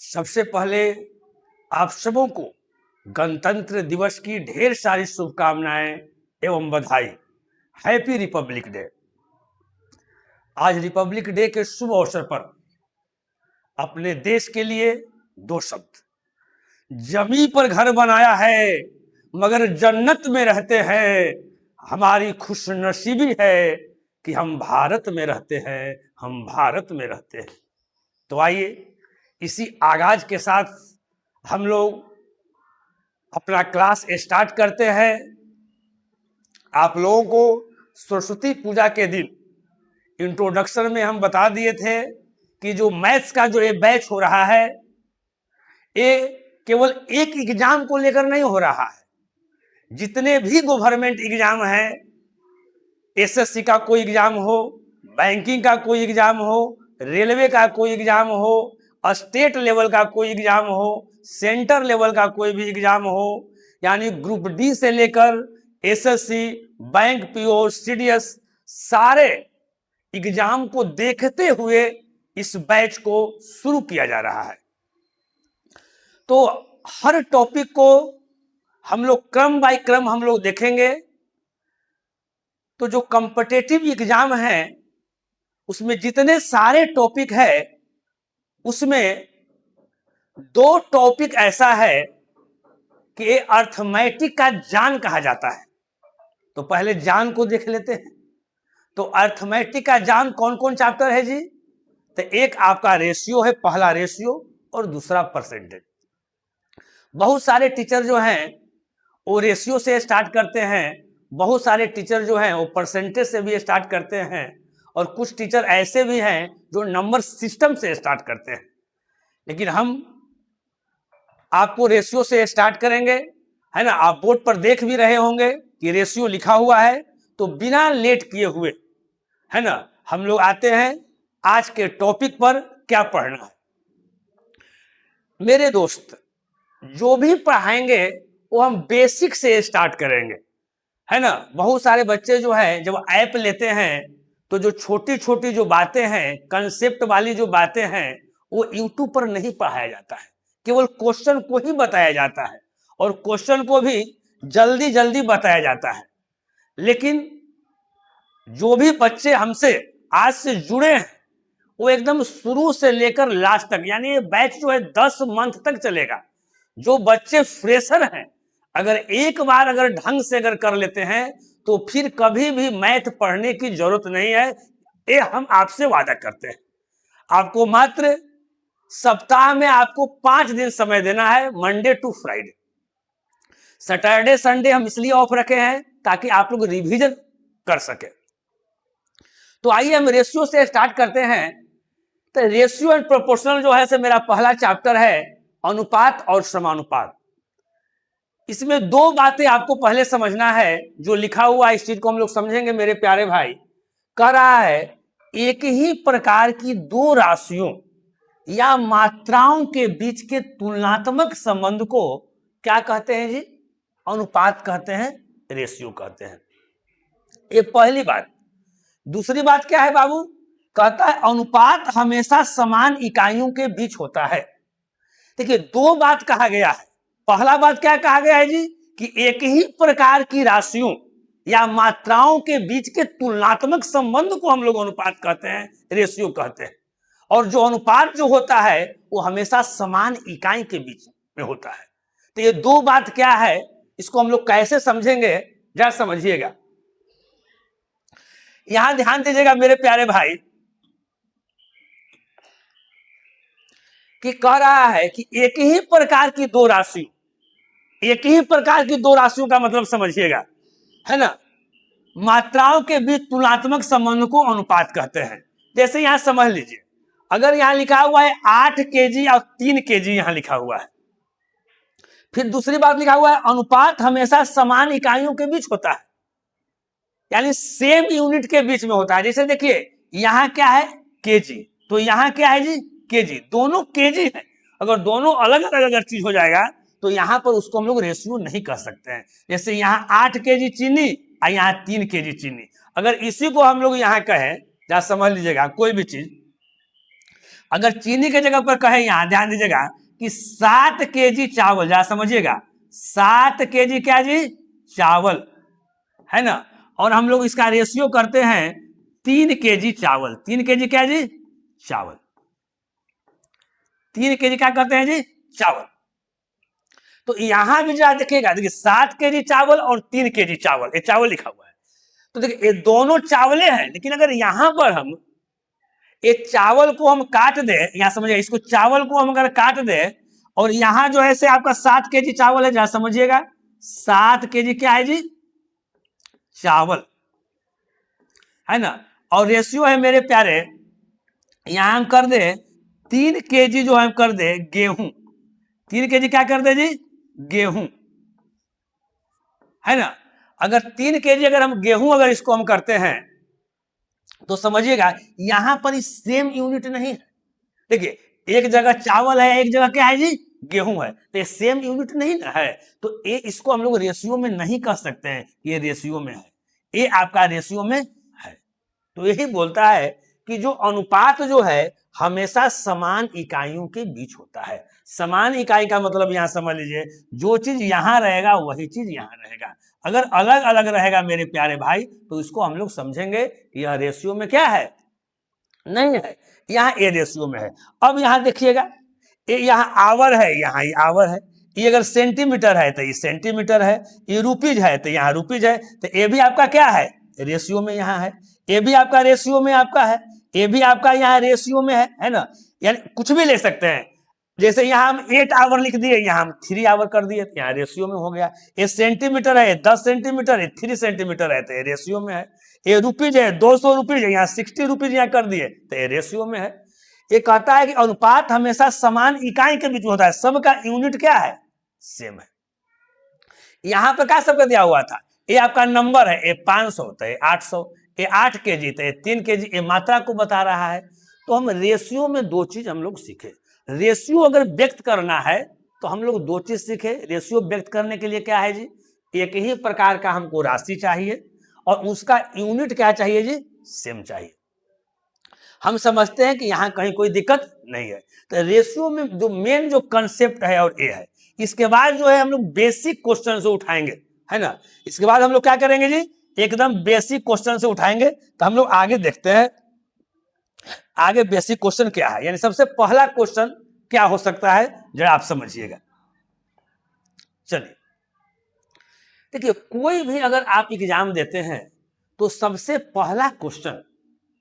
सबसे पहले आप सबों को गणतंत्र दिवस की ढेर सारी शुभकामनाएं एवं बधाई। Happy Republic day. आज रिपब्लिक डे के शुभ अवसर पर अपने देश के लिए दो शब्द। जमी पर घर बनाया है मगर जन्नत में रहते हैं। हमारी खुशनसीबी है कि हम भारत में रहते हैं, हम भारत में रहते हैं। तो आइए इसी आगाज के साथ हम लोग अपना क्लास स्टार्ट करते हैं। आप लोगों को सरस्वती पूजा के दिन इंट्रोडक्शन में हम बता दिए थे कि जो मैथ्स का जो ये बैच हो रहा है ये केवल एक एग्जाम को लेकर नहीं हो रहा है। जितने भी गवर्नमेंट एग्जाम है, एसएससी का कोई एग्जाम हो, बैंकिंग का कोई एग्जाम हो, रेलवे का कोई एग्जाम हो, स्टेट लेवल का कोई एग्जाम हो, सेंटर लेवल का कोई भी एग्जाम हो, यानी ग्रुप डी से लेकर एसएससी, बैंक पीओ, सीडीएस, सारे एग्जाम को देखते हुए इस बैच को शुरू किया जा रहा है। तो हर टॉपिक को हम लोग क्रम बाय क्रम हम लोग देखेंगे। तो जो कॉम्पिटिटिव एग्जाम है उसमें जितने सारे टॉपिक है उसमें दो टॉपिक ऐसा है कि अर्थमेटिक का जान कहा जाता है। तो पहले जान को देख लेते हैं। तो अर्थमेटिक का जान कौन कौन चैप्टर है जी? तो एक आपका रेशियो है, पहला रेशियो, और दूसरा परसेंटेज। बहुत सारे टीचर जो हैं वो रेशियो से स्टार्ट करते हैं, बहुत सारे टीचर जो हैं वो परसेंटेज से भी स्टार्ट करते हैं, और कुछ टीचर ऐसे भी हैं जो नंबर सिस्टम से स्टार्ट करते हैं। लेकिन हम आपको रेशियो से स्टार्ट करेंगे, है ना। आप बोर्ड पर देख भी रहे होंगे कि रेशियो लिखा हुआ है। तो बिना लेट किए हुए, है ना, हम लोग आते हैं आज के टॉपिक पर क्या पढ़ना है। मेरे दोस्त, जो भी पढ़ाएंगे वो हम बेसिक से स्टार्ट करेंगे, है ना। बहुत सारे बच्चे जो है जब ऐप लेते हैं तो जो छोटी छोटी जो बातें हैं, कंसेप्ट वाली जो बातें हैं, वो यूट्यूब पर नहीं पढ़ाया जाता है, केवल क्वेश्चन को ही बताया जाता है, और क्वेश्चन को भी जल्दी जल्दी बताया जाता है। लेकिन जो भी बच्चे हमसे आज से जुड़े हैं वो एकदम शुरू से लेकर लास्ट तक, यानी ये बैच जो है 10 मंथ तक चलेगा। जो बच्चे फ्रेशर हैं, अगर एक बार अगर ढंग से अगर कर लेते हैं तो फिर कभी भी मैथ पढ़ने की जरूरत नहीं है, ये हम आपसे वादा करते हैं। आपको मात्र सप्ताह में आपको 5 दिन समय देना है, Monday to Friday. Saturday Sunday हम इसलिए ऑफ रखे हैं ताकि आप लोग रिवीजन कर सके। तो आइए हम रेशियो से स्टार्ट करते हैं। तो रेशियो एंड प्रोपोर्शनल जो है से मेरा पहला चैप्टर है, अनुपात और समानुपात। इसमें दो बातें आपको पहले समझना है। जो लिखा हुआ है इस चीज को हम लोग समझेंगे मेरे प्यारे भाई। कह रहा है एक ही प्रकार की दो राशियों या मात्राओं के बीच के तुलनात्मक संबंध को क्या कहते हैं जी? अनुपात कहते हैं, रेशियो कहते हैं। ये पहली बात। दूसरी बात क्या है बाबू? कहता है अनुपात हमेशा समान इकाइयों के बीच होता है। देखिए दो बात कहा गया है। पहला बात क्या कहा गया है जी? कि एक ही प्रकार की राशियों या मात्राओं के बीच के तुलनात्मक संबंध को हम लोग अनुपात कहते हैं, रेशियो कहते हैं। और जो अनुपात जो होता है वो हमेशा समान इकाई के बीच में होता है। तो ये दो बात क्या है, इसको हम लोग कैसे समझेंगे, जरा समझिएगा। यहां ध्यान दीजिएगा मेरे प्यारे भाई कि कह रहा है कि एक ही प्रकार की दो राशियों, एक ही प्रकार की दो राशियों का मतलब समझिएगा, है ना। मात्राओं के बीच तुलनात्मक संबंध को अनुपात कहते हैं। जैसे यहां समझ लीजिए, अगर यहां लिखा हुआ है 8 केजी और 3 केजी, यहां लिखा हुआ है। फिर दूसरी बात लिखा हुआ है अनुपात हमेशा समान इकाइयों के बीच होता है, यानी सेम यूनिट के बीच में होता है। जैसे देखिए यहां क्या है? केजी, तो यहां क्या है जी? केजी। दोनों केजी है। अगर दोनों अलग अलग अगर चीज हो जाएगा तो यहां पर उसको हम लोग रेशियो नहीं कर सकते हैं। जैसे यहां 8 केजी चीनी और यहां 3 केजी चीनी, अगर इसी को हम लोग यहां कहें, जरा समझ लीजिएगा, कोई भी चीज अगर चीनी के जगह पर कहे, यहां ध्यान दीजिएगा कि 7 केजी चावल, जरा समझिएगा, 7 केजी क्या जी, चावल, है ना, और हम लोग इसका रेशियो करते हैं 3 केजी चावल। 3 केजी क्या जी, चावल। 3 केजी क्या करते हैं जी, चावल। तो यहां भी जरा देखिएगा, देखिए 7 केजी चावल और 3 केजी चावल, ये चावल लिखा हुआ है। तो देखिए ये दोनों चावले हैं, लेकिन अगर यहां पर हम ये चावल को हम काट दे, यहां समझिए, इसको चावल को हम अगर काट दे, और यहां जो है से आपका 7 केजी चावल है, जरा समझिएगा, 7 केजी क्या है जी, चावल, है ना, और रेशियो है मेरे प्यारे, यहां हम कर दे 3 केजी जो हम कर दे गेहूं। 3 केजी क्या कर दे जी, गेहूं, है ना। अगर 3 केजी अगर हम गेहूं अगर इसको हम करते हैं, तो समझिएगा यहां पर सेम यूनिट नहीं है। देखिए एक जगह चावल है, एक जगह क्या है जी, गेहूं है, तो ये सेम यूनिट नहीं ना है। तो ये इसको हम लोग रेशियो में नहीं कह सकते हैं, ये रेशियो में है, ये आपका रेशियो में है। तो यही बोलता है कि जो अनुपात जो है हमेशा समान इकाइयों के बीच होता है। समान इकाई का मतलब यहां समझ लीजिए, जो चीज यहां रहेगा वही चीज यहां रहेगा। अगर अलग अलग रहेगा मेरे प्यारे भाई, तो इसको हम लोग समझेंगे यह रेशियो में क्या है, नहीं है, यहाँ ए रेशियो में है। अब यहाँ देखिएगा, ये यहाँ आवर है, यहाँ ये आवर है, ये अगर सेंटीमीटर है तो ये सेंटीमीटर है, ये रुपीज है तो यहाँ रुपीज है, तो ये भी आपका क्या है, रेशियो में यहाँ है, ये भी आपका रेशियो में आपका है, ये भी आपका यहाँ रेशियो में है ना। यानी कुछ भी ले सकते हैं, जैसे यहाँ हम 8 आवर लिख दिए, यहाँ हम 3 आवर कर दिए, तो यहाँ रेशियो में हो गया। ये सेंटीमीटर है, 10 सेंटीमीटर है, 3 सेंटीमीटर है, तो ये रेशियो में है। ये रुपीज है, 200 रुपीज है, यहाँ 60 रुपीज यहाँ कर दिए, तो ये रेशियो में है। ये कहता है कि अनुपात हमेशा समान इकाई के बीच में होता है, सबका यूनिट क्या है, सेम है। यहाँ पे क्या सबका दिया हुआ था, ये आपका नंबर है, ये 500 तो ये 800, ये 8 केजी तो ये 3 केजी, ये मात्रा को बता रहा है। तो हम रेशियो में 2 चीज हम लोग सीखे। रेशियो अगर व्यक्त करना है तो हम लोग 2 चीज सीखे। रेशियो व्यक्त करने के लिए क्या है जी, एक ही प्रकार का हमको राशि चाहिए, और उसका यूनिट क्या चाहिए जी, सेम चाहिए। हम समझते हैं कि यहां कहीं कोई दिक्कत नहीं है। तो रेशियो में जो मेन जो कंसेप्ट है और ये है, इसके बाद जो है हम लोग बेसिक क्वेश्चन से उठाएंगे, है ना। इसके बाद हम लोग क्या करेंगे जी, एकदम बेसिक क्वेश्चन से उठाएंगे। तो हम लोग आगे देखते हैं, आगे बेसिक क्वेश्चन क्या है, यानी सबसे पहला क्वेश्चन क्या हो सकता है, जरा आप समझिएगा। चलिए देखिए, कोई भी अगर आप एग्जाम देते हैं तो सबसे पहला क्वेश्चन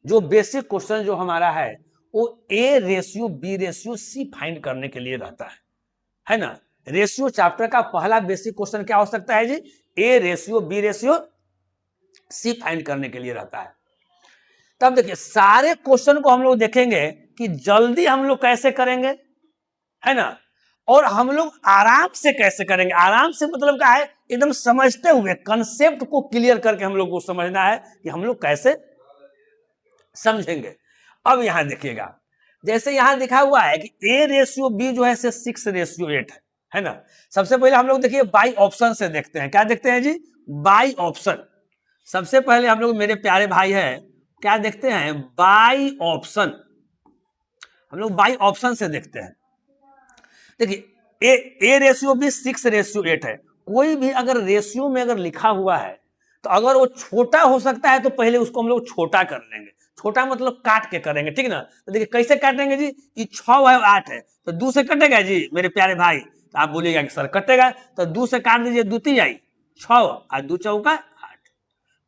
जो बेसिक क्वेश्चन जो हमारा है वो A ratio B ratio C find करने के लिए रहता है ना। रेशियो चैप्टर का पहला बेसिक क्वेश्चन क्या हो सकता है जी, A ratio B ratio C find करने के लिए रहता है। तब देखिए सारे क्वेश्चन को हम लोग देखेंगे कि जल्दी हम लोग कैसे करेंगे, है ना, और हम लोग आराम से कैसे करेंगे। आराम से मतलब क्या है, एकदम समझते हुए, कंसेप्ट को क्लियर करके हम लोग को समझना है कि हम लोग कैसे समझेंगे। अब यहां देखिएगा, जैसे यहां लिखा हुआ है कि ए रेशियो बी जो है 6:8 है ना। सबसे पहले हम लोग देखिए बाई ऑप्शन से देखते हैं, क्या देखते हैं जी, बाई ऑप्शन। सबसे पहले हम लोग मेरे प्यारे भाई हैं क्या देखते हैं, बाई ऑप्शन। हम लोग बाई ऑप्शन से देखते हैं। देखिए ए रेशियो बी 6:8 है। कोई भी अगर रेशियो में अगर लिखा हुआ है तो अगर वो छोटा हो सकता है तो पहले उसको हम लोग छोटा कर लेंगे। छोटा मतलब काट के करेंगे, ठीक ना। तो देखिए कैसे काटेंगे जी, ये 6 है 8 है, तो 2 से कटेगा जी मेरे प्यारे भाई। तो आप बोलिएगा कि सर कटेगा, तो 2 से काट दीजिए, 2 3 आई 6 और 2 चौका 8।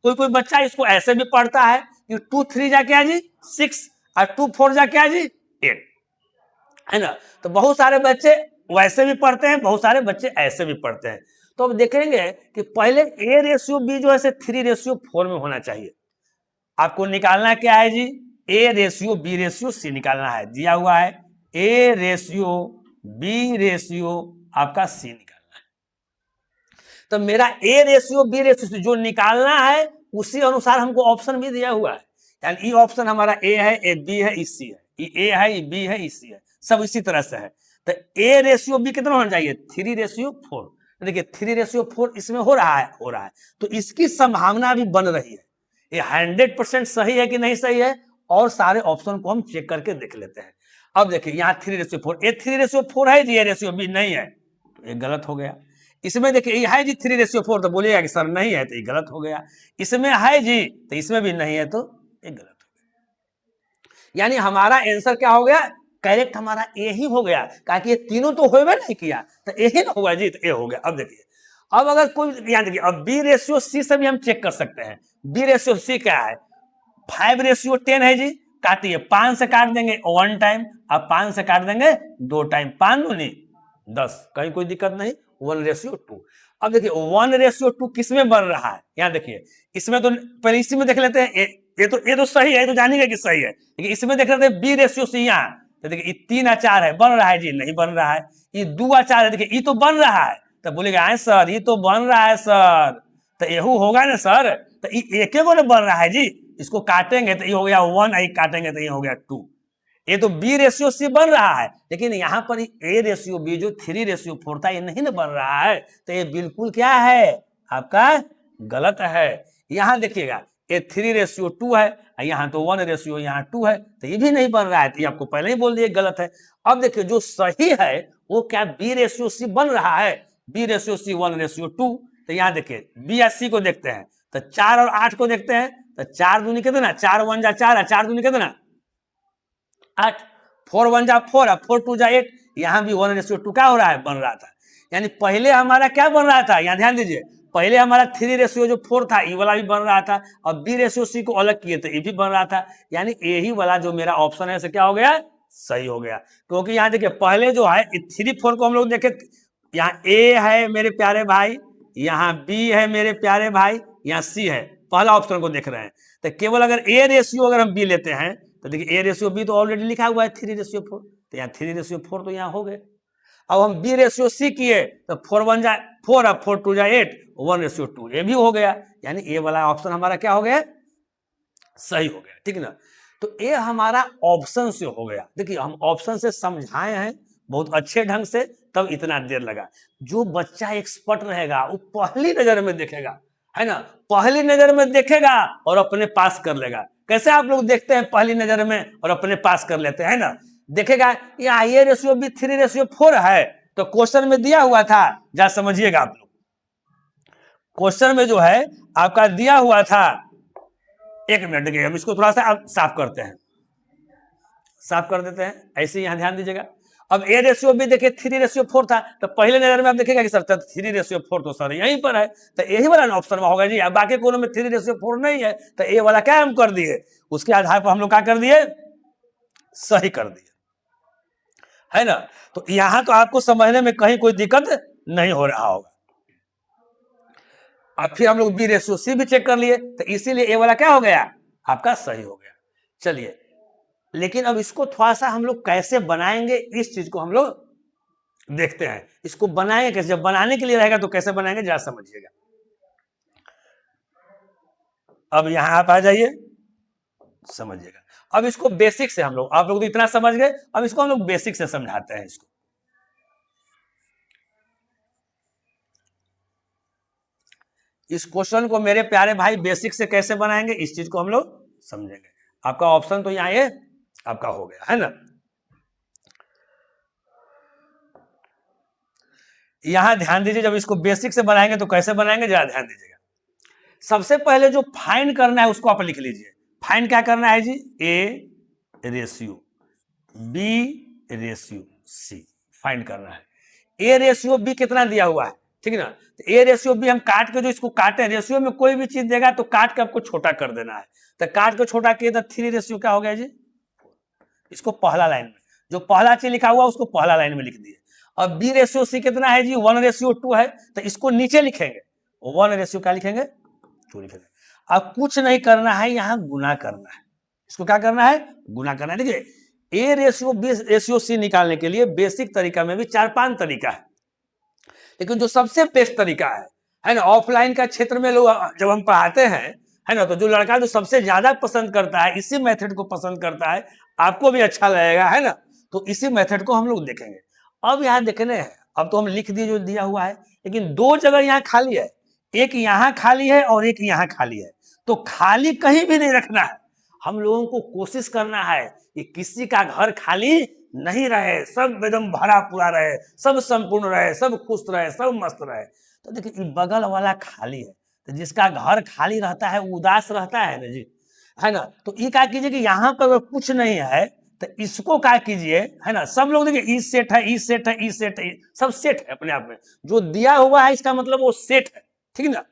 कोई कोई बच्चा इसको ऐसे भी पढ़ता है कि 2 3 जा क्या जी 6 और 2 4 जा क्या जी 8, है ना। तो बहुत सारे बच्चे वैसे भी पढ़ते हैं, बहुत सारे बच्चे ऐसे भी पढ़ते हैं। तो अब देखेंगे कि पहले ए रेशियो बी जो है 3:4 में होना चाहिए। आपको निकालना क्या है जी, A ratio B ratio C निकालना है। दिया हुआ है ए रेशियो बी रेशियो आपका सी निकालना है। तो मेरा ए रेशियो बी रेशियो जो निकालना है उसी अनुसार हमको ऑप्शन भी दिया हुआ है। यानी ये ऑप्शन हमारा ए है, ए बी है, ई सी है, ये ए है, ये बी है, ई सी है, सब इसी तरह से है। तो ए रेशियो बी कितना होना चाहिए, 3:4। देखिए 3:4 इसमें हो रहा है, तो इसकी संभावना भी बन रही है। ये 100% सही है कि नहीं सही है, और सारे ऑप्शन को हम चेक करके देख लेते हैं। अब देखिए यहाँ 3:4, ये 3:4 है जी, ये रेशियो बी नहीं है तो ये गलत हो गया। इसमें देखिए ये है जी 3:4 तो बोलिएगा कि सर नहीं है तो ये गलत हो गया। इसमें है जी तो इसमें भी नहीं है तो ये गलत हो गया। यानी हमारा आंसर क्या हो गया, करेक्ट हमारा ए ही हो गया, क्योंकि ये तीनों तो होवे नहीं किया तो ए ही ना हुआ जी, तो ए हो गया। अब देखिए अब अगर कोई याद देखिए, अब B/C से भी हम चेक कर सकते हैं। B/C क्या है, 5/10 है जी, काटिए 5 से काट देंगे 1 टाइम, अब 5 से काट देंगे 2 टाइम, 5 दूनी 10, कहीं कोई दिक्कत नहीं, 1/2। अब देखिए 1/2 किस में बन रहा है, यहाँ देखिए इसमें तो पहले इसी में देख लेते हैं, ये तो सही है, ये तो जानिएगा कि सही है, लेकिन इसमें देख लेते हैं B/C यहाँ, तो देखिए 3 और 4 है, बन रहा है जी, नहीं बन रहा है। ये 2 और 4 है, देखिए ये तो बन रहा है, तो बोलेगा आए सर ये तो बन रहा है सर, तो यहू होगा ना सर, तो ये एक को बन रहा है जी, इसको काटेंगे तो ये हो गया 1, आई काटेंगे तो ये हो गया 2। ये तो B/C बन रहा है, लेकिन यहाँ पर A/B जो 3:4 था ये नहीं ना बन रहा है, तो ये बिल्कुल क्या है आपका गलत है। यहाँ देखिएगा ये 3:2 है, यहाँ तो 1 यहाँ 2 है, तो ये भी नहीं बन रहा है, तो ये आपको पहले ही बोल दिए गलत है। अब देखिए जो सही है वो क्या B/C बन रहा है, B/C 1:2। तो यहाँ देखिए B या C को देखते हैं, तो 4 और 8 को देखते हैं, तो 4 दूनी कितना, 4 1 जा 4 है, 4 दूनी कितना 8, 4 1 जा 4 है, 4 2 जा 8, यहाँ भी 1:2 क्या हो रहा है, बन रहा था। यानी पहले हमारा क्या बन रहा था, यहाँ ध्यान दीजिए, पहले हमारा 3:4 था, ये वाला भी बन रहा था, और B/C को अलग किए तो ये भी बन रहा था, यानी यही वाला जो मेरा ऑप्शन है क्या हो गया, सही हो गया। क्योंकि यहाँ देखिए पहले जो है 3 4 को हम लोग देखे, यहाँ A है मेरे प्यारे भाई, यहाँ B है मेरे प्यारे भाई, यहाँ C है, पहला ऑप्शन को देख रहे हैं, तो केवल अगर A/C अगर हम B लेते हैं तो देखिए A/B तो ऑलरेडी लिखा हुआ है 3:4, तो यहाँ 3:4 तो यहाँ हो गए। अब हम B/C किए तो 4 1 जा 4 और 4 2 जा 8, 1:2, ये भी हो गया, यानी ये वाला ऑप्शन हमारा क्या हो गया, सही हो गया, ठीक ना। तो ये हमारा ऑप्शन से हो गया। देखिए हम ऑप्शन से समझाए हैं बहुत अच्छे ढंग से, तब इतना देर लगा। जो बच्चा एक्सपर्ट रहेगा वो पहली नजर में देखेगा, है ना, पहली नजर में देखेगा और अपने पास कर लेगा। कैसे आप लोग देखते हैं पहली नजर में और अपने पास कर लेते हैं ना, देखेगा ये A/B 3:4 है, तो क्वेश्चन में दिया हुआ था, जा समझिएगा आप लोग, क्वेश्चन में जो है आपका दिया हुआ था, एक मिनट देखिए हम इसको थोड़ा सा साफ करते हैं, साफ कर देते हैं, ऐसे यहाँ ध्यान दीजिएगा। अब A/B देखिए 3:4 था, तो पहले नजर में आप देखेगा कि सर 3:4 तो सर यहीं पर है, तो यही वाला ऑप्शन में होगा जी। अब बाकी कोनों में 3:4 नहीं है, तो ये वाला क्या हम कर दिए, उसके आधार पर हम लोग क्या कर दिए, सही कर दिए, है ना। तो यहां तो आपको समझने में कहीं कोई दिक्कत नहीं हो रहा होगा। अब फिर हम लोग B/C भी चेक कर लिए, तो इसीलिए ये वाला क्या हो गया, आपका सही हो गया। चलिए, लेकिन अब इसको थोड़ा सा हम लोग कैसे बनाएंगे, इस चीज को हम लोग देखते हैं। इसको बनाएंगे कैसे, जब बनाने के लिए रहेगा तो कैसे बनाएंगे जरा समझिएगा। अब यहां आप आ जाइए, समझिएगा। अब इसको बेसिक से हम लोग, आप लोग तो इतना समझ गए, अब इसको हम लोग बेसिक से समझाते हैं। इसको इस क्वेश्चन को मेरे प्यारे भाई बेसिक से कैसे बनाएंगे, इस चीज को हम लोग समझेंगे। आपका ऑप्शन तो यहाँ ये आपका हो गया, है ना। यहां ध्यान दीजिए, जब इसको बेसिक से बनाएंगे तो कैसे बनाएंगे जरा ध्यान दीजिएगा। सबसे पहले जो फाइंड करना है उसको आप लिख लीजिए। फाइंड क्या करना है जी, A/B/C फाइंड करना है। A/B कितना दिया हुआ है, ठीक है ना। तो A/B हम काट के जो इसको काटे, रेशियो में कोई भी चीज देगा तो काट के आपको छोटा कर देना है, तो काट के छोटा किए तो 3 क्या हो गया जी, इसको पहला लाइन में, जो पहला चीज लिखा हुआ उसको पहला लाइन में लिख दिए। अब B/C कितना है जी, 1:2 है, तो इसको नीचे लिखेंगे, 1 क्या लिखेंगे, 2 लिखेंगे। अब कुछ नहीं करना है, यहाँ गुना करना है। इसको क्या करना है, गुना करना है। देखिए A/B/C निकालने के लिए बेसिक तरीका में भी 4-5 तरीका है, लेकिन जो सबसे बेस्ट तरीका है ना, ऑफलाइन का क्षेत्र में लोग जब हम पढ़ाते हैं, है ना, तो जो लड़का जो सबसे ज्यादा पसंद करता है, इसी मेथड को पसंद करता है, आपको भी अच्छा लगेगा, है ना, तो इसी मेथड को हम लोग देखेंगे। अब यहाँ देखने हैं, अब तो हम लिख दिए जो दिया हुआ है, लेकिन 2 जगह यहाँ खाली है, एक यहाँ खाली है और एक यहाँ खाली है, तो खाली कहीं भी नहीं रखना है। हम लोगों को कोशिश करना है कि किसी का घर खाली नहीं रहे, सब एकदम भरा पूरा रहे, सब संपूर्ण रहे, सब खुश रहे, सब मस्त रहे। तो देखिए बगल वाला खाली है, तो जिसका घर खाली रहता है वो उदास रहता है ना जी, है ना। तो ये क्या कीजिए कि यहाँ पर अगर कुछ नहीं है तो इसको क्या कीजिए, है ना। सब लोग देखिए ई सेट है, ई सेट है, ई सेट है, सब सेट है अपने आप में। जो दिया हुआ है इसका मतलब वो सेट है, ठीक ना।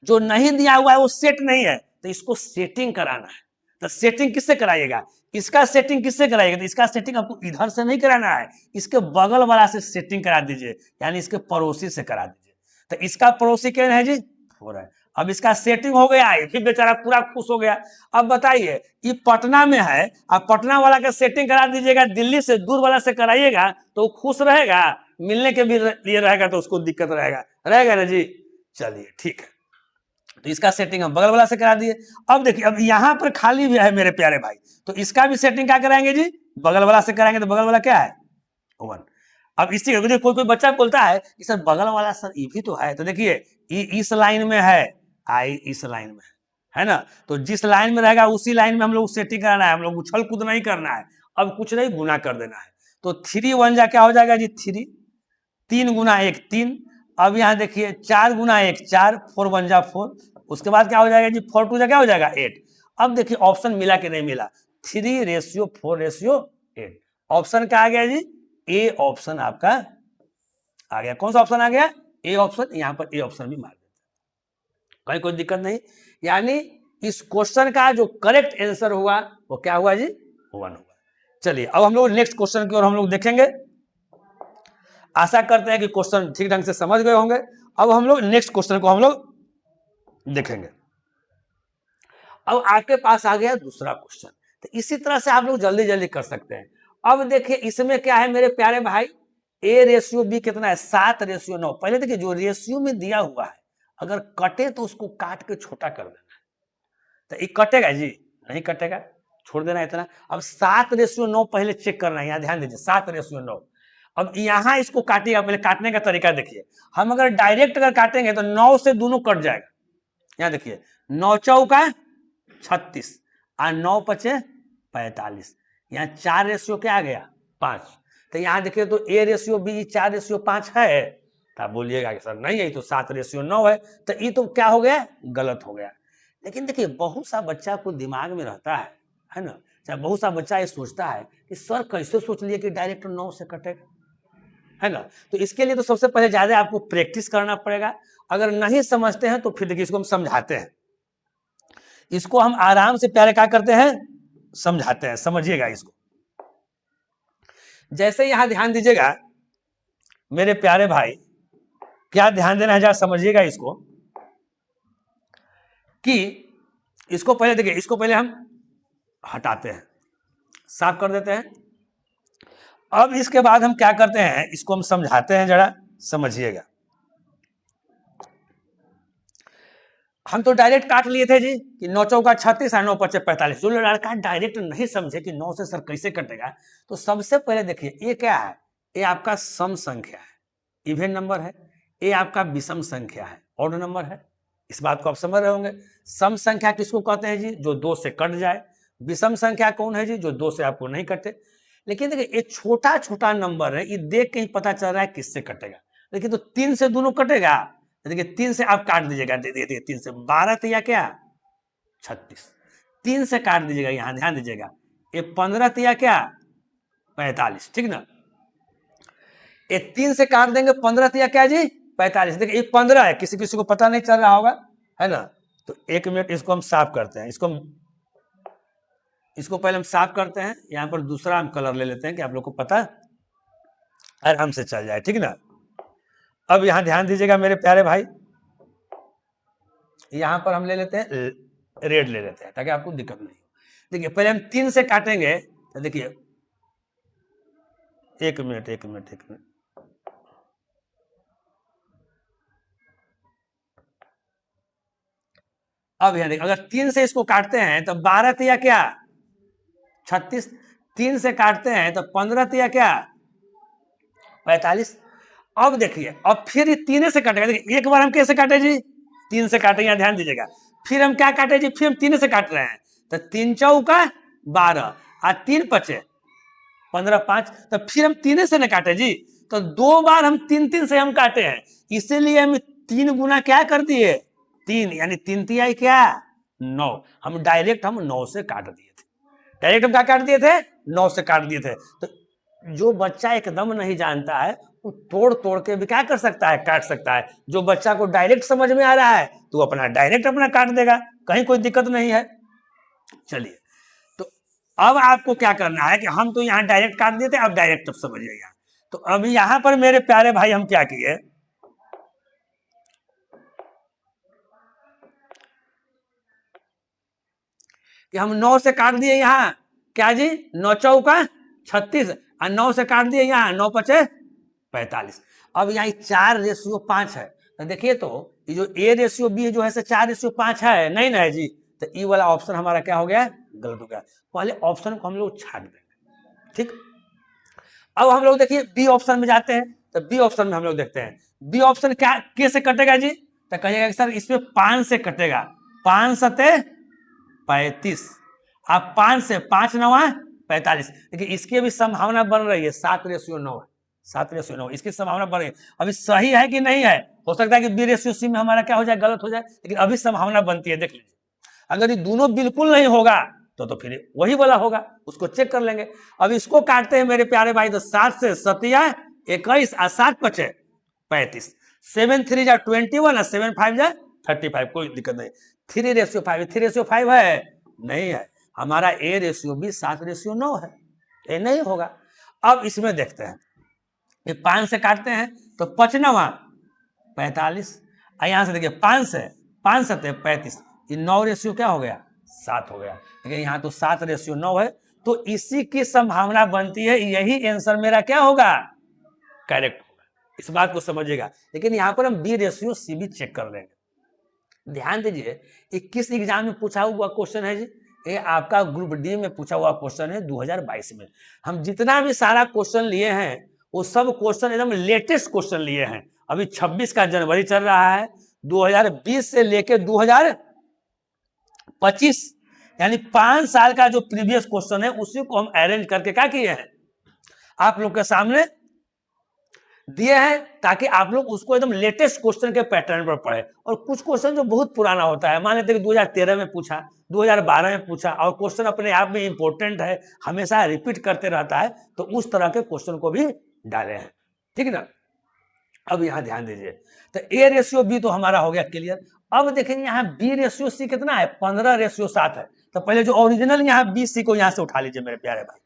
जो नहीं दिया हुआ है वो सेट नहीं है, तो इसको सेटिंग कराना है। तो सेटिंग किससे कराइएगा, इसका सेटिंग किससे कराइएगा, तो इसका सेटिंग आपको इधर से नहीं कराना है, इसके बगल वाला से सेटिंग करा दीजिए, यानी इसके पड़ोसी से करा दीजिए। तो इसका पड़ोसी क्या है जी, हो रहा है। अब इसका सेटिंग हो गया है, फिर बेचारा पूरा खुश हो गया। अब बताइए ये पटना में है, अब पटना वाला का सेटिंग करा दीजिएगा, दिल्ली से दूर वाला से कराइएगा तो वो खुश रहेगा, मिलने के भी लिए रहेगा तो उसको दिक्कत रहेगा ना जी। चलिए ठीक है, तो इसका सेटिंग हम बगल वाला से करा दिए। अब देखिए अब यहाँ पर खाली भी है मेरे प्यारे भाई, तो इसका भी सेटिंग क्या कराएंगे जी, बगल वाला से कराएंगे। तो बगल वाला क्या है, 1। अब इसी कोई कोई बच्चा बोलता है कि सर बगल वाला सर ये भी तो है, तो देखिए इस लाइन में है, आई इस लाइन में है ना। तो जिस लाइन में रहेगा उसी लाइन में हम लोग सेटिंग कराना है, हम लोग उछल कूद नहीं करना है। अब कुछ नहीं, गुना कर देना है। तो 3 1 जा क्या हो जाएगा जी, 3, 3 गुना 1 3। अब यहाँ देखिए 4 गुना 1 4, 4 1 जा 4। उसके बाद क्या हो जाएगा जी, 4 2 जा क्या हो जाएगा 8। अब देखिए ऑप्शन मिला कि नहीं मिला, 3:4:8। ऑप्शन क्या आ गया जी, ए ऑप्शन आपका आ गया। कौन सा ऑप्शन आ गया, ए ऑप्शन। यहाँ पर ए ऑप्शन भी मार देते, कहीं कोई दिक्कत नहीं। यानी इस क्वेश्चन का जो करेक्ट आंसर हुआ वो क्या हुआ जी, 1 हुआ। चलिए अब हम लोग नेक्स्ट क्वेश्चन की ओर हम लोग देखेंगे। आशा करते हैं कि क्वेश्चन ठीक ढंग से समझ गए होंगे। अब हम लोग नेक्स्ट क्वेश्चन को हम लोग देखेंगे। अब आपके पास आ गया दूसरा क्वेश्चन, तो इसी तरह से आप लोग जल्दी जल्दी कर सकते हैं। अब देखिए इसमें क्या है मेरे प्यारे भाई, A/B कितना है, 7:9। पहले देखिए जो रेशियो में दिया हुआ है अगर कटे तो उसको काट के छोटा कर देना है। तो ये कटेगा जी, नहीं कटेगा, छोड़ देना इतना। अब 7:9 पहले चेक करना है, यहाँ ध्यान दीजिए 7:9। अब यहाँ इसको काटिएगा, पहले काटने का तरीका देखिए। हम अगर डायरेक्ट अगर काटेंगे तो 9 से दोनों कट जाएगा। यहाँ देखिए 9 चौका 36 और 9 पचे 45। यहाँ 4 क्या आ गया, 5। तो यहाँ देखिए तो A/B 4:5 है, तो आप बोलिएगा कि सर नहीं है तो 7:9 है, तो ये तो क्या हो गया, गलत हो गया। लेकिन देखिए बहुत सा बच्चा को दिमाग में रहता है ना, चाहे बहुत सा बच्चा ये सोचता है कि सर कैसे सोच लिए कि डायरेक्ट 9 से कटेगा, है ना। तो इसके लिए तो सबसे पहले ज्यादा आपको प्रैक्टिस करना पड़ेगा। अगर नहीं समझते हैं तो फिर देखिए इसको हम समझाते हैं, इसको हम आराम से प्यारे क्या करते हैं, समझाते हैं। समझिएगा इसको, जैसे यहां ध्यान दीजिएगा मेरे प्यारे भाई, क्या ध्यान देना है जरा समझिएगा इसको, कि इसको पहले देखिए, इसको पहले हम हटाते हैं, साफ कर देते हैं। अब इसके बाद हम क्या करते हैं, इसको हम समझाते हैं, जरा समझिएगा। हम तो डायरेक्ट काट लिए थे जी कि 9 चौका 36 और 9 पचे 45। जो लड़का डायरेक्ट नहीं समझे कि 9 से सर कैसे कटेगा, तो सबसे पहले देखिए ये क्या है, ये आपका सम संख्या है, इवन नंबर है। ये आपका विषम संख्या है, ऑड नंबर है। इस बात को आप समझ रहे होंगे। सम संख्या किसको कहते हैं जी, जो 2 से कट जाए। विषम संख्या कौन है जी, जो 2 से आपको नहीं कटे। लेकिन देखिए ये छोटा छोटा नंबर है, ये देख के ही पता चल रहा है किससे कटेगा। लेकिन तो 3 से दोनों कटेगा, देखिए 3 से आप काट दीजिएगा, देखिए 3 से 12 तिया क्या 36, 3 से काट दीजिएगा, यहां ध्यान दीजिएगा। ये 15 तिया क्या 45, ठीक ना। ये 3 से काट देंगे, 15 तिया क्या जी 45। देखिए ये 15 है, किसी किसी को पता नहीं चल रहा होगा, है ना। तो 1 मिनट इसको हम साफ करते हैं, इसको पहले हम साफ करते हैं। यहां पर दूसरा हम कलर ले लेते हैं कि आप लोग को पता आराम से चल जाए, ठीक ना। अब यहां ध्यान दीजिएगा मेरे प्यारे भाई, यहां पर हम ले लेते हैं रेड ले लेते हैं ताकि आपको दिक्कत नहीं हो। देखिए पहले हम 3 से काटेंगे, तो देखिए 1 मिनट 1 मिनट 1 मिनट। अब यहां देखिए अगर 3 से इसको काटते हैं तो 12 तिया क्या 36, 3 से काटते हैं तो 15 तिया क्या 45। अब देखिए अब फिर 3 से काटेगा, देखिए एक बार हम कैसे काटे जी, 3 से काटे, यहां ध्यान दीजिएगा। फिर हम क्या काटे जी, फिर हम 3 से काट रहे हैं, तो 3 चौका 12 और 3 पचे 15 5, तो फिर हम 3 से न काटे जी, तो 2 बार हम 3 से हम काटे हैं, इसीलिए हम 3 गुना क्या कर दिए 3, यानी 3 तिहाई क्या 9। हम डायरेक्ट हम 9 से काट दिए थे, डायरेक्ट हम क्या काट दिए थे 9 से काट दिए थे। तो जो बच्चा एकदम नहीं जानता है वो तोड़ तोड़ के भी क्या कर सकता है काट सकता है। जो बच्चा को डायरेक्ट समझ में आ रहा है तो अपना डायरेक्ट अपना काट देगा, कहीं कोई दिक्कत नहीं है। चलिए, तो अब आपको क्या करना है कि हम तो यहाँ डायरेक्ट काट देते, अब डायरेक्ट अब समझिएगा। तो अभी यहाँ पर मेरे प्यारे भाई हम क्या किए कि हम 9 से काट दिए यहाँ क्या जी 9 चौका 36 और 9 से काट दिए यहाँ 9 पचे 45। अब यहाँ 4:5 है, तो देखिए तो ये जो A:B जो है 4:5 है, नहीं ना है जी, तो ई वाला ऑप्शन हमारा क्या हो गया गलत हो गया। पहले ऑप्शन को हम लोग छाट देंगे, ठीक। अब हम लोग देखिए बी ऑप्शन में जाते हैं, तो बी ऑप्शन में हम लोग देखते हैं बी ऑप्शन क्या कैसे कटेगा जी, तो कहिएगा सर इसमें 5 से कटेगा, 5 सते 35, अब 5 से 5 9 45। देखिए इसकी भी संभावना बन रही है 7:9 है, 7:9 इसकी संभावना बन रही है। अभी सही है कि नहीं है, हो सकता है कि B:C में हमारा क्या हो जाए गलत हो जाए, लेकिन अभी संभावना बनती है। देख लीजिए अगर ये दोनों बिल्कुल नहीं होगा तो फिर वही वाला होगा, उसको चेक कर लेंगे। अब इसको काटते हैं मेरे प्यारे भाई, तो 7 से 7 21 और 7 पचे 35, 7 3 जा 21 और 7 5 जा 35, कोई दिक्कत नहीं। 3:5, 3:5 है नहीं है, हमारा A:B 7:9 है, ये नहीं होगा। अब इसमें देखते हैं ये 5 से काटते हैं तो 55 45, यहां से देखिए 5 से 5 सते 35, ये 9 क्या हो गया 7 हो गया। देखिए यहाँ तो 7:9 है, तो इसी की संभावना बनती है, यही आंसर मेरा क्या होगा करेक्ट होगा, इस बात को समझिएगा। लेकिन यहाँ पर हम B:C भी चेक कर लेंगे। ध्यान दीजिए ये किस एग्जाम में पूछा हुआ क्वेश्चन है जी, ये आपका ग्रुप डी में पूछा हुआ क्वेश्चन है 2022 में। हम जितना भी सारा क्वेश्चन लिए हैं वो सब क्वेश्चन एकदम लेटेस्ट क्वेश्चन लिए हैं। अभी 26 का जनवरी चल रहा है, 2020 से लेके 2025 यानी 5 साल का जो प्रीवियस क्वेश्चन है उसी को हम अरेंज करके क्या किए हैं आप लोग के सामने दिए हैं, ताकि आप लोग उसको एकदम लेटेस्ट क्वेश्चन के पैटर्न पर पढ़े। और कुछ क्वेश्चन जो बहुत पुराना होता है, मान लेते हैं 2013 में पूछा, 2012 में पूछा, और क्वेश्चन अपने आप में इंपॉर्टेंट है, हमेशा रिपीट करते रहता है, तो उस तरह के क्वेश्चन को भी डाले हैं, ठीक है ना। अब यहाँ ध्यान दीजिए, तो A:B तो हमारा हो गया क्लियर। अब देखेंगे यहाँ B:C कितना है 15:7 है। तो पहले जो ओरिजिनल यहाँ BC को यहाँ से उठा लीजिए मेरे प्यारे भाई,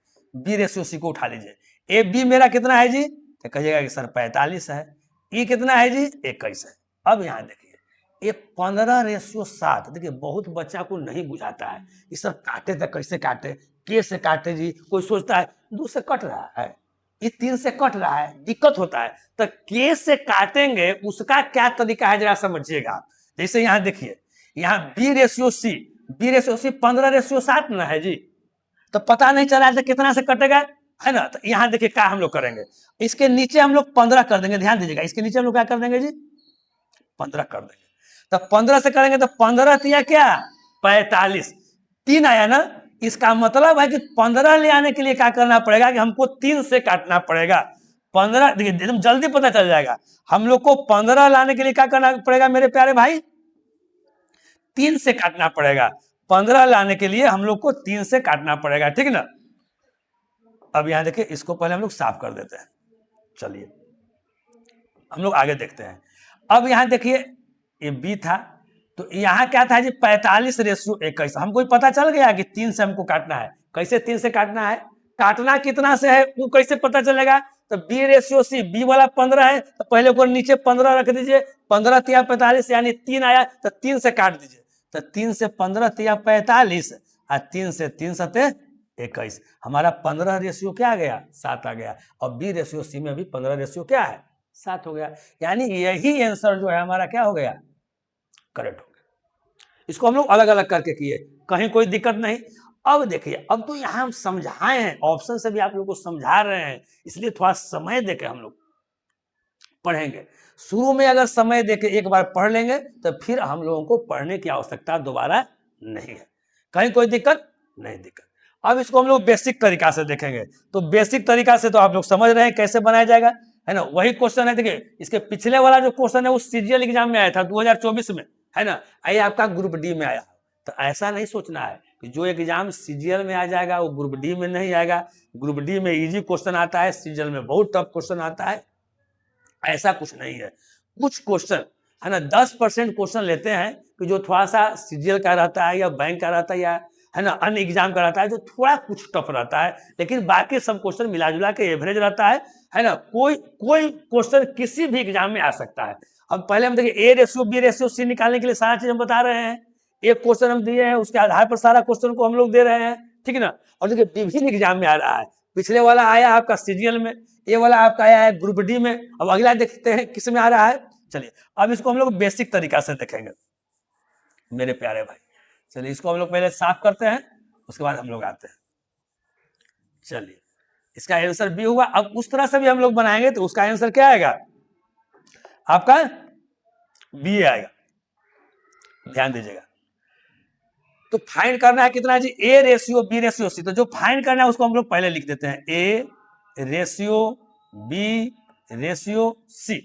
B:C को उठा लीजिए। AB मेरा कितना है जी, तो कहिएगा कि सर 45 है। E कितना है जी 21 है। अब यहाँ देखिए ये 15:7, देखिए बहुत बच्चा को नहीं बुझाता है ये सर काटे तो कैसे काटे, के से काटे जी, कोई सोचता है 2 से कट रहा है, ये 3 से कट रहा है, दिक्कत होता है। तो के से काटेंगे उसका क्या तरीका है जरा समझिएगा। जैसे यहाँ देखिए यहाँ B:C 15:7 ना है जी, तो पता नहीं चला था कितना से कटेगा, है ना। तो यहाँ देखिए क्या हम लोग करेंगे, इसके नीचे हम लोग 15 कर देंगे। ध्यान दीजिएगा इसके नीचे हम लोग क्या कर देंगे जी 15 कर देंगे। तो 15 से करेंगे तो 15 तिया क्या 45, 3 आया ना। इसका मतलब है कि 15 ले आने के लिए क्या करना पड़ेगा कि हमको 3 से काटना पड़ेगा। 15 देखिए एकदम जल्दी पता चल जाएगा। हम लोग को 15 लाने के लिए क्या करना पड़ेगा मेरे प्यारे भाई 3 से काटना पड़ेगा। 15 लाने के लिए हम लोग को 3 से काटना पड़ेगा, ठीक ना। अब यहां देखिए इसको पहले हम लोग साफ कर देते हैं। चलिए हम लोग आगे देखते हैं। अब यहां देखिए ये बी था, तो यहाँ क्या था जी 45:21। हमको पता चल गया कि 3 से हमको काटना है। कैसे 3 से काटना है, काटना कितना से है वो कैसे पता चलेगा। तो B:C बी वाला 15 है, तो पहले को नीचे 15 रख दीजिए, 15 तिया 45 यानी 3 आया, तो 3 से काट दीजिए। तो 3 से 15 तिया 45 और 3 से 3 सते 21, हमारा 15 क्या आ गया 7 आ गया। और B:C में भी 15 क्या है 7 हो गया। यानी यही आंसर जो है हमारा क्या हो गया करेक्ट हो गया। इसको हम लोग अलग अलग करके किए, कहीं कोई दिक्कत नहीं। अब देखिए अब तो यहां हम समझाए हैं, ऑप्शन से भी आप लोग को समझा रहे हैं, इसलिए थोड़ा समय देके हम लोग पढ़ेंगे। शुरू में अगर समय देके एक बार पढ़ लेंगे तो फिर हम लोगों को पढ़ने की आवश्यकता दोबारा नहीं है, कहीं कोई दिक्कत नहीं दिक्कत। अब इसको हम लोग बेसिक तरीका से देखेंगे। तो बेसिक तरीका से तो आप लोग समझ रहे हैं कैसे बनाया जाएगा, है ना। वही क्वेश्चन है, देखिए इसके पिछले वाला जो क्वेश्चन है वो सीजीएल एग्जाम में आया था 2024 में, है ना। ये आपका ग्रुप डी में आया। तो ऐसा नहीं सोचना है कि जो एग्जाम सीजीएल में आ जाएगा वो ग्रुप डी में नहीं आएगा। ग्रुप डी में इजी क्वेश्चन आता है, सीजीएल में बहुत टफ क्वेश्चन आता है, ऐसा कुछ नहीं है। कुछ क्वेश्चन, है ना, 10% क्वेश्चन लेते हैं कि जो थोड़ा सा सीजीएल का रहता है या बैंक का रहता है या, है ना, अन्य एग्जाम का रहता है, जो थोड़ा कुछ टफ रहता है, लेकिन बाकी सब क्वेश्चन मिला जुला के एवरेज रहता है ना। कोई क्वेश्चन किसी भी एग्जाम में आ सकता है। अब पहले हम देखिए A ratio B ratio C निकालने के लिए सारा चीज हम बता रहे हैं। एक क्वेश्चन हम दिए हैं, उसके आधार पर सारा क्वेश्चन को हम लोग दे रहे हैं, ठीक है ना। और देखिए डिवीजन एग्जाम में आ रहा है, पिछले वाला आया आपका सीजीएल में, ये वाला आपका आया है ग्रुप डी में। अब अगला देखते हैं किस में आ रहा है। चलिए अब इसको हम लोग बेसिक तरीका से देखेंगे मेरे प्यारे भाई। चलिए इसको हम लोग पहले साफ करते हैं, उसके बाद हम लोग आते हैं। चलिए इसका आंसर बी हुआ। अब उस तरह से भी हम लोग बनाएंगे तो उसका आंसर क्या आएगा आपका, बी आएगा, ध्यान दीजिएगा। तो फाइंड करना है कितना जी, A ratio B ratio C. तो जो फाइंड करना है उसको हम लोग पहले लिख देते हैं, A ratio B ratio C.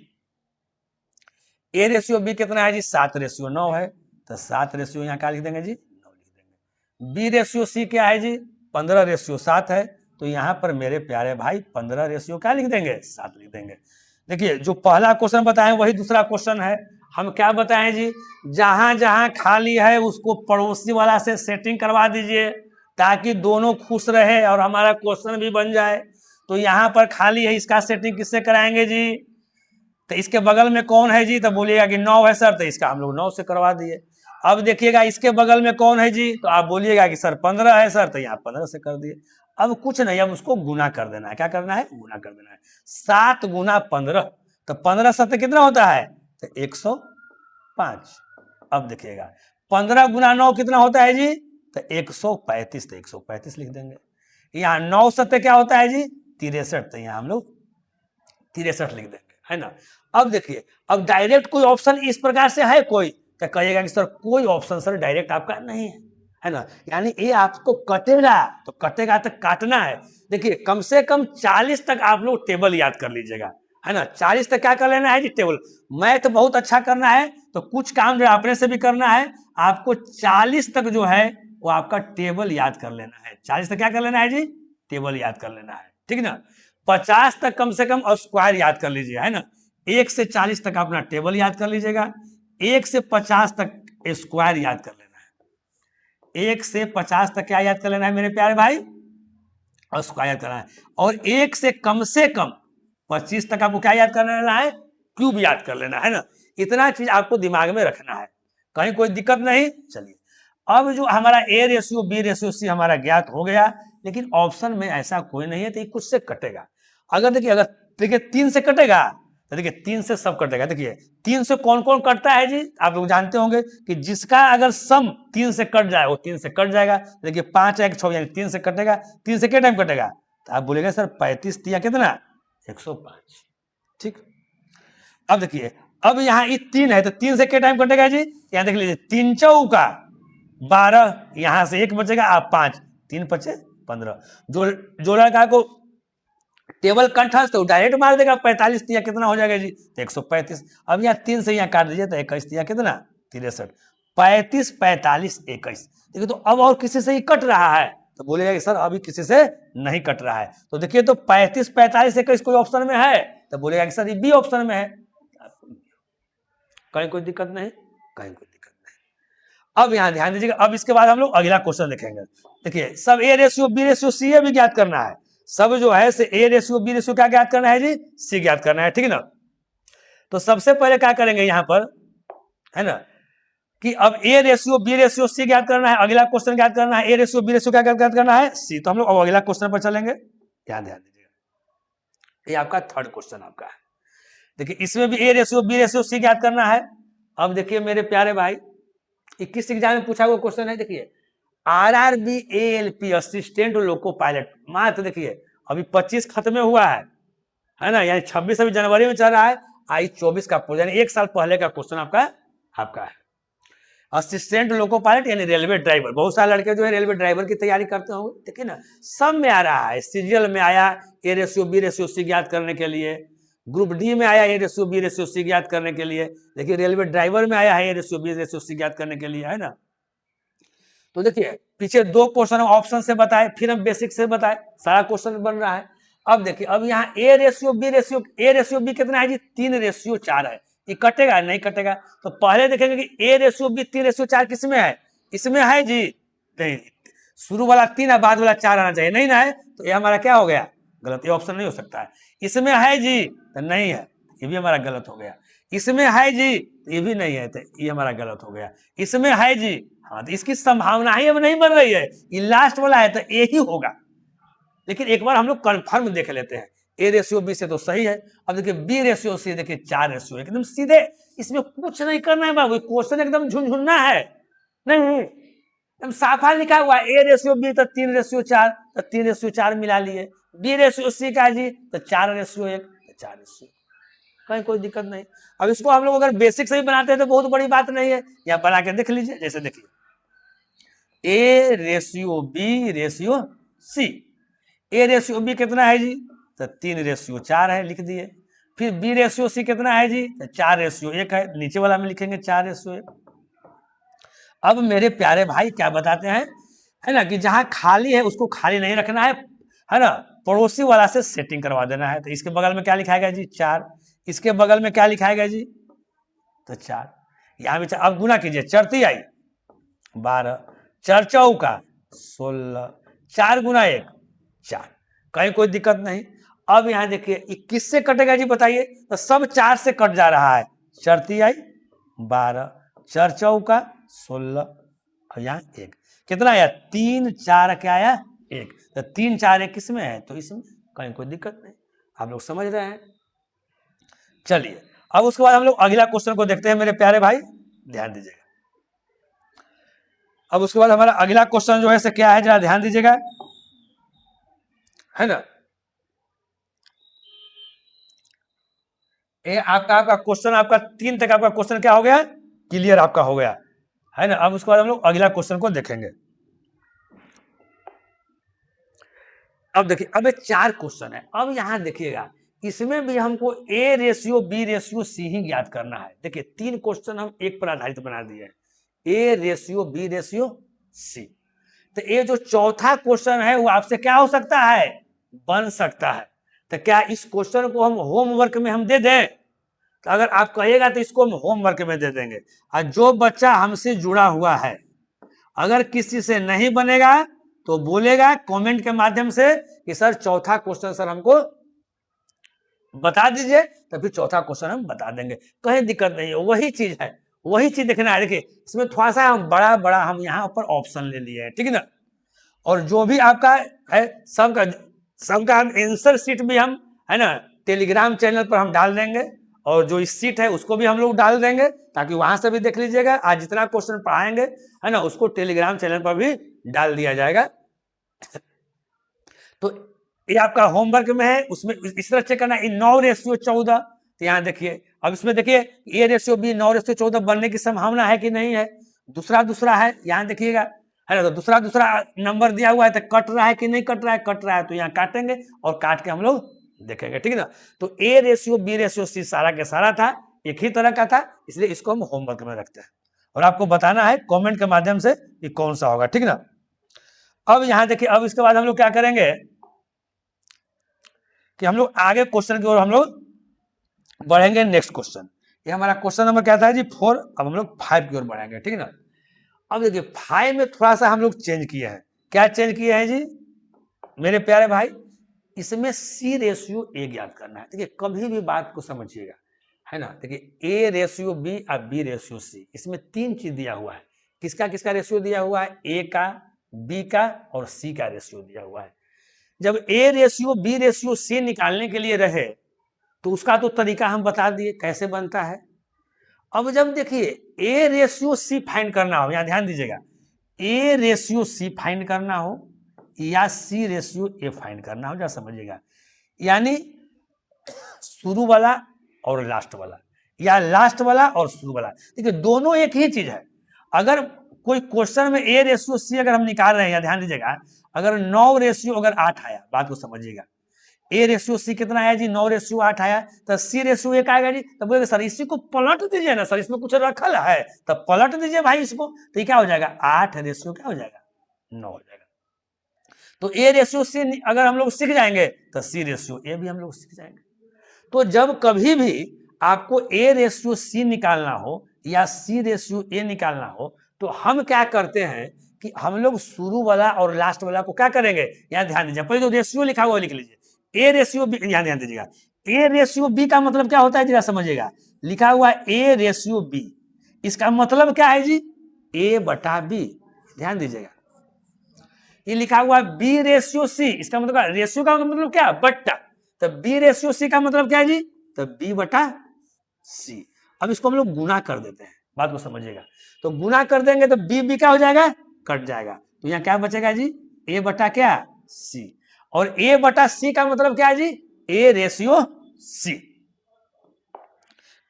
A ratio B कितना है जी, 7 रेशियो 9 है, तो 7 रेशियो यहाँ क्या लिख देंगे जी, 9 लिख देंगे। बी रेशियो सी क्या है जी, 15 रेशियो 7 है, तो यहाँ पर मेरे प्यारे भाई 15 रेशियो क्या लिख देंगे, 7 लिख देंगे। देखिए जो पहला क्वेश्चन बताए वही दूसरा क्वेश्चन है। हम क्या बताएं जी, जहां जहां खाली है उसको पड़ोसी वाला से सेटिंग करवा दीजिए ताकि दोनों खुश रहे और हमारा क्वेश्चन भी बन जाए। तो यहाँ पर खाली है, इसका सेटिंग किससे कराएंगे जी, तो इसके बगल में कौन है जी, तो बोलिएगा कि 9 है सर, तो इसका हम लोग 9 से करवा दिए। अब देखिएगा इसके बगल में कौन है जी, तो आप बोलिएगा कि सर 15 है सर, तो यहाँ 15 से कर दिए। अब कुछ नहीं, अब उसको गुना कर देना है। क्या करना है, गुना कर देना है। 7 गुना 15, तो 15 सत्य कितना होता है, तो 105। अब देखिएगा 15 गुना 9 कितना होता है जी, तो 135, तो 135 लिख देंगे। यहाँ 9 सत्य क्या होता है जी, 63, तो यहाँ हम लोग 63 लिख देंगे, है ना। अब देखिए अब डायरेक्ट कोई ऑप्शन इस प्रकार से है कोई, क्या कहिएगा कि सर कोई ऑप्शन सर डायरेक्ट आपका नहीं है ना। यानी ये आपको कटेगा, तो कटेगा तो काटना है। देखिए कम से कम 40 तक आप लोग टेबल याद कर लीजिएगा, है ना। 40 तक क्या कर लेना है जी, टेबल। मैथ बहुत अच्छा करना है तो कुछ काम जो अपने से भी करना है, आपको 40 तक जो है वो आपका टेबल याद कर लेना है। 40 तक क्या कर लेना है जी, टेबल याद कर लेना है, ठीक है ना। 50 तक कम से कम और स्क्वायर याद कर लीजिए, है ना। 1 से 40 तक अपना टेबल याद कर लीजिएगा। 1 से 50 तक स्क्वायर याद कर लेना है। 1 से 50 तक क्या याद कर लेना है मेरे प्यारे भाई, और स्क्वायर करना है। और 1 से कम 25 तक आपको क्या याद कर लेना है, क्यूब याद कर लेना है ना। इतना चीज आपको दिमाग में रखना है, कहीं कोई दिक्कत नहीं। चलिए अब जो हमारा A ratio B ratio C हमारा ज्ञात हो गया, लेकिन ऑप्शन में ऐसा कोई नहीं है तो कुछ से कटेगा। अगर देखिए 3 से कटेगा, तो देखिए 3 से सब कटेगा। देखिए 3 से कौन कौन कटता है जी, आप लोग जानते होंगे कि जिसका अगर सम 3 से कट जाए वो 3 से कट जाएगा। देखिए 5 1 6 यानी 3 से कटेगा। 3 से क्या टाइम कटेगा, तो आप बोलेगा सर 35 तिया कितना, 105, ठीक। अब देखिए अब यहाँ 3 है तो 3 से क्या टाइम कटेगा जी, यहाँ देख लीजिए 3 चौका 12, यहां से 1 बचेगा, आप 5, 3 बचे 15। जो लड़का को टेबल कंठस्थ तो डायरेक्ट मार देगा 45 तिया कितना हो जाएगा जी, तो 135। अब यहाँ 3 से यहाँ काट दीजिए तो 21 तिया कितना, 63। 35 45 21। देखिए तो अब और किसी से ही कट रहा है, तो बोलेगा कि सर अभी किसी से नहीं कट रहा है। तो देखिए तो 35 45 21 कोई ऑप्शन में है, तो बोलेगा कि सर ये बी ऑप्शन में है। कहीं कोई दिक्कत नहीं, कहीं कोई दिक्कत नहीं। अब यहां ध्यान दीजिएगा, अब इसके बाद हम लोग अगला क्वेश्चन देखेंगे। देखिए सब A ratio B ratio C भी ज्ञात करना है। सब जो है से ए रेशियो बी रेशियो क्या ज्ञात करना है जी, सी ज्ञात करना है, ठीक है ना। तो सबसे पहले क्या करेंगे यहां पर, है ना, कि अब A ratio B ratio C ज्ञात करना है। अगला क्वेश्चन ज्ञात करना है ए रेशियो बी रेशियो क्या ज्ञात करना है, सी। तो हम लोग अब अगला क्वेश्चन पर चलेंगे, ध्यान दीजिएगा। ये आपका थर्ड क्वेश्चन आपका है। देखिए इसमें भी A ratio B ratio C ज्ञात करना है। अब देखिए मेरे प्यारे भाई 21 एग्जाम में पूछा हुआ क्वेश्चन है। देखिए RRB ALP assistant loco pilot मात्र, देखिए अभी 25 खत्म हुआ है ना, यानी 26 अभी जनवरी में चल रहा है, आई 24 का यानी 1 साल पहले का क्वेश्चन आपका है। असिस्टेंट लोको पायलट यानी रेलवे ड्राइवर, बहुत सारे लड़के जो है रेलवे ड्राइवर की तैयारी करते होंगे, देखिए ना, सब में आ रहा है। सीरियल में आया A ratio B ratio C ज्ञात करने के लिए, ग्रुप डी में आया A ratio B ratio C ज्ञात करने के लिए, देखिए रेलवे ड्राइवर में आया है A ratio B ratio C ज्ञात करने के लिए, है ना। तो देखिए पीछे 2 क्वेश्चन ऑप्शन से बताए, फिर हम बेसिक से बताए, सारा क्वेश्चन बन रहा है। अब देखिए, अब यहाँ ए रेशियो बी कितना है जी, 3:4 है। ये कटेगा नहीं कटेगा, तो पहले देखेंगे कि ए रेशियो बी 3:4 किसमें है, इसमें है जी, नहीं, शुरू वाला 3 है, बाद वाला 4 आना चाहिए, नहीं ना है, तो ये हमारा क्या हो गया, गलत, ये ऑप्शन नहीं हो सकता है। इसमें है जी, तो नहीं है, ये भी हमारा गलत हो गया। इसमें है जी, ये भी नहीं है, तो ये हमारा गलत हो गया। इसमें है जी, हाँ, तो इसकी संभावना ही अब नहीं बन रही है, ये लास्ट वाला है, तो ए ही होगा। लेकिन एक बार हम लोग कंफर्म देख लेते हैं, ए रेशियो बी से तो सही है। अब देखिए बी रेशियो सी, देखिए 4 रेशियो, एकदम सीधे, इसमें कुछ नहीं करना है बाबू, क्वेश्चन एकदम झुनझुनना है, नहीं, एकदम साफा लिखा हुआ है, ए रेशियो बी तो 3:4, तो 3:4 मिला लिए, बी रेशियो सी का जी तो 4:1, तो 4:1, कहीं कोई दिक्कत नहीं। अब इसको हम लोग अगर बेसिक से भी बनाते हैं तो बहुत बड़ी बात नहीं है, यहाँ बना के देख लीजिए, जैसे देखिए A ratio B ratio C, A ratio B कितना है जी, तो 3:4 है, लिख दिए। फिर बी रेशियो सी कितना है जी, तो 4:1 है, नीचे वाला में लिखेंगे 4:1। अब मेरे प्यारे भाई क्या बताते हैं, है ना, कि जहां खाली है उसको खाली नहीं रखना है ना, पड़ोसी वाला से सेटिंग करवा देना है। तो इसके बगल में क्या लिखाएगा जी, 4, इसके बगल में क्या लिखाएगा जी, तो 4, यहां भी 4। अब गुना कीजिए, चरती आई 12, 4 चौका 16, 4 गुना 1 4, कहीं कोई दिक्कत नहीं। अब यहां देखिए 21 से कटेगा जी, बताइए, तो सब 4 से कट जा रहा है, चरती आई 12, 4 चौका 16, और यहाँ 1, कितना आया, 3 4 क्या आया 1, तो 3 4 1 किसमें है, तो इसमें, कहीं कोई दिक्कत नहीं, आप लोग समझ रहे हैं। चलिए अब उसके बाद हम लोग अगला क्वेश्चन को देखते हैं मेरे प्यारे भाई, ध्यान दीजिएगा। अब उसके बाद हमारा अगला क्वेश्चन जो है से क्या है, जरा ध्यान दीजिएगा, है ना। ये आपका क्वेश्चन, आपका 3 तक आपका क्वेश्चन क्या हो गया, क्लियर आपका हो गया, है ना। अब उसके बाद हम लोग अगला क्वेश्चन को देखेंगे। अब देखिए, अब 4 क्वेश्चन है। अब यहां देखिएगा, इसमें भी हमको A ratio B ratio C ही ज्ञात करना है। देखिए 3 क्वेश्चन हम एक पर आधारित बना दिए, A ratio B ratio C. तो ये जो चौथा क्वेश्चन है वो आपसे क्या हो सकता है, बन सकता है। तो क्या इस क्वेश्चन को हम होमवर्क में हम दे दें, तो अगर आप कहिएगा तो इसको हम होमवर्क में दे देंगे। और जो बच्चा हमसे जुड़ा हुआ है, अगर किसी से नहीं बनेगा तो बोलेगा कमेंट के माध्यम से कि सर चौथा क्वेश्चन सर हमको बता दीजिए, तो फिर चौथा क्वेश्चन हम बता देंगे, कहीं दिक्कत नहीं है। वही चीज है, वही चीज देखना है। देखिए इसमें थोड़ा सा हम बड़ा हम यहाँ पर ऑप्शन ले लिए हैं, ठीक है ना। और जो भी आपका है सबका हम आंसर शीट भी हम, है ना, टेलीग्राम चैनल पर हम डाल देंगे, और जो इस सीट है उसको भी हम लोग डाल देंगे, ताकि वहां से भी देख लीजिएगा। आज जितना क्वेश्चन पढ़ाएंगे, है ना, उसको टेलीग्राम चैनल पर भी डाल दिया जाएगा। तो ये आपका होमवर्क में है, उसमें इस तरह चेक करना, 9:14। तो यहाँ देखिए, अब इसमें देखिए ए रेशियो बी 9:14 बनने की संभावना है कि नहीं है, दूसरा है, यहाँ देखिएगा, है ना। तो दूसरा नंबर दिया हुआ है, तो कट रहा है कि नहीं कट रहा है, कट रहा है, तो यहाँ काटेंगे और काट के हम लोग देखेंगे, ठीक है ना। तो A ratio B ratio C सारा के सारा था, एक ही तरह का था, इसलिए इसको हम होमवर्क में रखते हैं, और आपको बताना है कमेंट के माध्यम से कि कौन सा होगा, ठीक है ना। अब यहाँ देखिए, अब इसके बाद हम लोग क्या करेंगे कि हम लोग आगे क्वेश्चन की ओर हम लोग बढ़ेंगे। नेक्स्ट क्वेश्चन, ये हमारा क्वेश्चन नंबर क्या था जी, 4। अब हम लोग 5 की ओर बढ़ेंगे, ठीक है ना। अब देखिए 5 में थोड़ा सा हम लोग चेंज किए हैं। क्या चेंज किए हैं जी मेरे प्यारे भाई, इसमें सी रेशियो ए ज्ञात करना है। देखिए कभी भी बात को समझिएगा, है ना। देखिए ए रेशियो बी और बी रेशियो सी, इसमें 3 चीज दिया हुआ है। किसका किसका रेशियो दिया हुआ है, ए का, बी का और सी का रेशियो दिया हुआ है। जब A ratio B ratio C निकालने के लिए रहे, तो उसका तो तरीका हम बता दिए कैसे बनता है। अब जब देखिए ए रेशियो सी फाइंड करना हो, यहां ध्यान दीजिएगा, ए रेशियो सी फाइंड करना हो या सी रेशियो ए फाइंड करना हो, जरा समझिएगा, यानी शुरू वाला और लास्ट वाला, या लास्ट वाला और शुरू वाला। देखिए दोनों एक ही चीज है। अगर कोई क्वेश्चन में ए रेशियो सी अगर हम निकाल रहे हैं, ध्यान दीजिएगा, अगर 9 रेशियो अगर 8 आया, बात को समझिएगा, ए रेशियो सी कितना आया जी, 9 रेशियो 8 आया, तो सी रेशियो 1 आएगा जी। तो बोलेगा सर इसी को पलट दीजिए ना सर, इसमें कुछ रखल है, तो पलट दीजिए भाई इसको, तो ये क्या हो जाएगा, 8 रेशियो क्या हो जाएगा, 9 हो जाएगा। तो ए रेशियो सी अगर हम लोग सीख जाएंगे तो सी रेशियो ए भी हम लोग सीख जाएंगे। तो जब कभी भी आपको ए रेशियो सी निकालना हो या सी रेशियो ए निकालना हो, तो हम क्या करते हैं कि हम लोग शुरू वाला और लास्ट वाला को क्या करेंगे, यहां ध्यान दीजिए, पहले जो रेशियो लिखा हुआ लिख लीजिए, ए रेशियो बी, यहां ध्यान दीजिएगा, ए रेशियो बी का मतलब क्या होता है जरा समझिएगा, लिखा हुआ ए रेशियो बी, इसका मतलब क्या है जी, ए बटा बी, ध्यान दीजिएगा। ये लिखा हुआ बी रेशियो सी, इसका मतलब रेशियो का मतलब क्या, बट्टा, तो बी रेशियो सी का मतलब क्या है जी, तो बी बटा सी। अब इसको हम लोग गुना कर देते हैं, बात को समझिएगा, तो गुना कर देंगे तो बी बी क्या हो जाएगा, कट जाएगा, तो यहाँ क्या बचेगा जी, ए बटा क्या सी, और ए बटा सी का मतलब क्या है जी, ए रेशियो सी।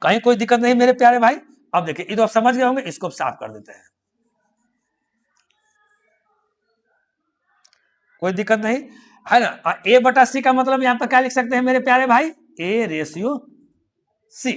कहीं कोई दिक्कत नहीं मेरे प्यारे भाई। अब देखिए ये तो आप समझ गए होंगे, इसको साफ कर देते हैं, कोई दिक्कत नहीं है ना। ए बटा सी का मतलब यहां पर क्या लिख सकते हैं मेरे प्यारे भाई, ए रेशियो सी।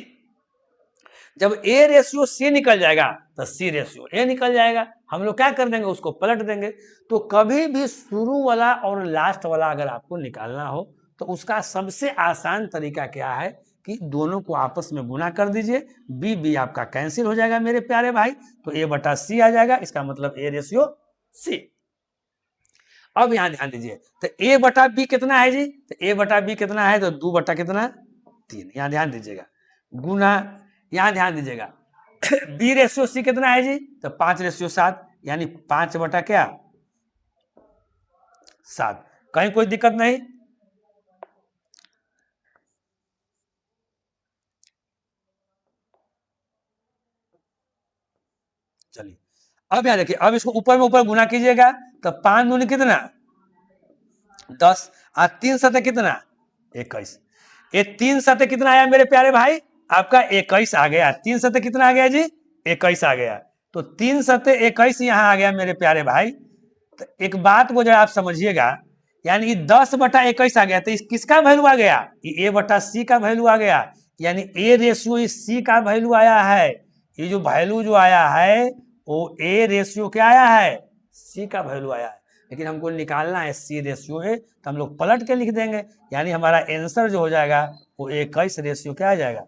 जब ए रेशियो सी निकल जाएगा तो सी रेशियो ए निकल जाएगा, हम लोग क्या कर देंगे, उसको पलट देंगे। तो कभी भी शुरू वाला और लास्ट वाला अगर आपको निकालना हो तो उसका सबसे आसान तरीका क्या है कि दोनों को आपस में गुना कर दीजिए, बी बी आपका कैंसिल हो जाएगा मेरे प्यारे भाई, तो ए बटा सी आ जाएगा, इसका मतलब ए रेशियो सी। अब यहां ध्यान दीजिए, तो ए बटा बी कितना है जी, तो ए बटा बी कितना है, तो 2 बटा कितना 3, यहां ध्यान दीजिएगा, गुना, यहां ध्यान दीजिएगा बी रेशियो सी कितना है जी, तो 5 रेशियो 7, यानी 5 बटा क्या 7। कहीं कोई दिक्कत नहीं, चलिए अब यहां देखिए, अब इसको ऊपर में ऊपर गुना कीजिएगा, तो 5 दूनी कितना 10, और 3 सतह कितना 21, ये 3 सतह कितना आया मेरे प्यारे भाई, आपका 21 आ गया, 3 सतह कितना आ गया जी 21 आ गया, तो 3 सतह 21 यहां आ गया मेरे प्यारे भाई। तो एक बात को जरा आप समझिएगा, यानी 10 बटा 21 आ गया, तो किसका वैल्यू आ गया, ए बटा सी का वैल्यू आ गया, यानी ए रेशियो सी का वैल्यू आया है, ये जो वैल्यू जो आया है वो ए रेशियो क्या आया है, सी का वैल्यू आया है। लेकिन हमको निकालना है सी रेशियो है, तो हम लोग पलट के लिख देंगे, यानी हमारा आंसर जो हो जाएगा वो 21 रेशियो क्या आ जाएगा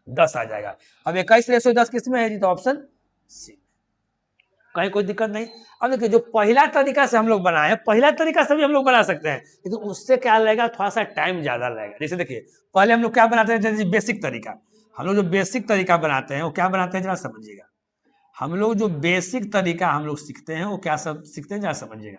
10 आ जाएगा। अब 21 रेशियो 10 किस में है जी, तो ऑप्शन सी। कहीं कोई दिक्कत नहीं। अब देखिए जो पहला तरीका से हम लोग बनाए हैं, पहला तरीका से भी हम लोग बना सकते हैं, लेकिन उससे क्या लगेगा, थोड़ा सा टाइम ज्यादा लगेगा। जैसे देखिए पहले हम लोग क्या बनाते हैं, जैसे बेसिक तरीका, हम लोग जो बेसिक तरीका बनाते हैं वो क्या बनाते हैं जरा समझिएगा, हम लोग जो बेसिक तरीका हम लोग सीखते हैं वो क्या सब सीखते हैं जरा समझिएगा।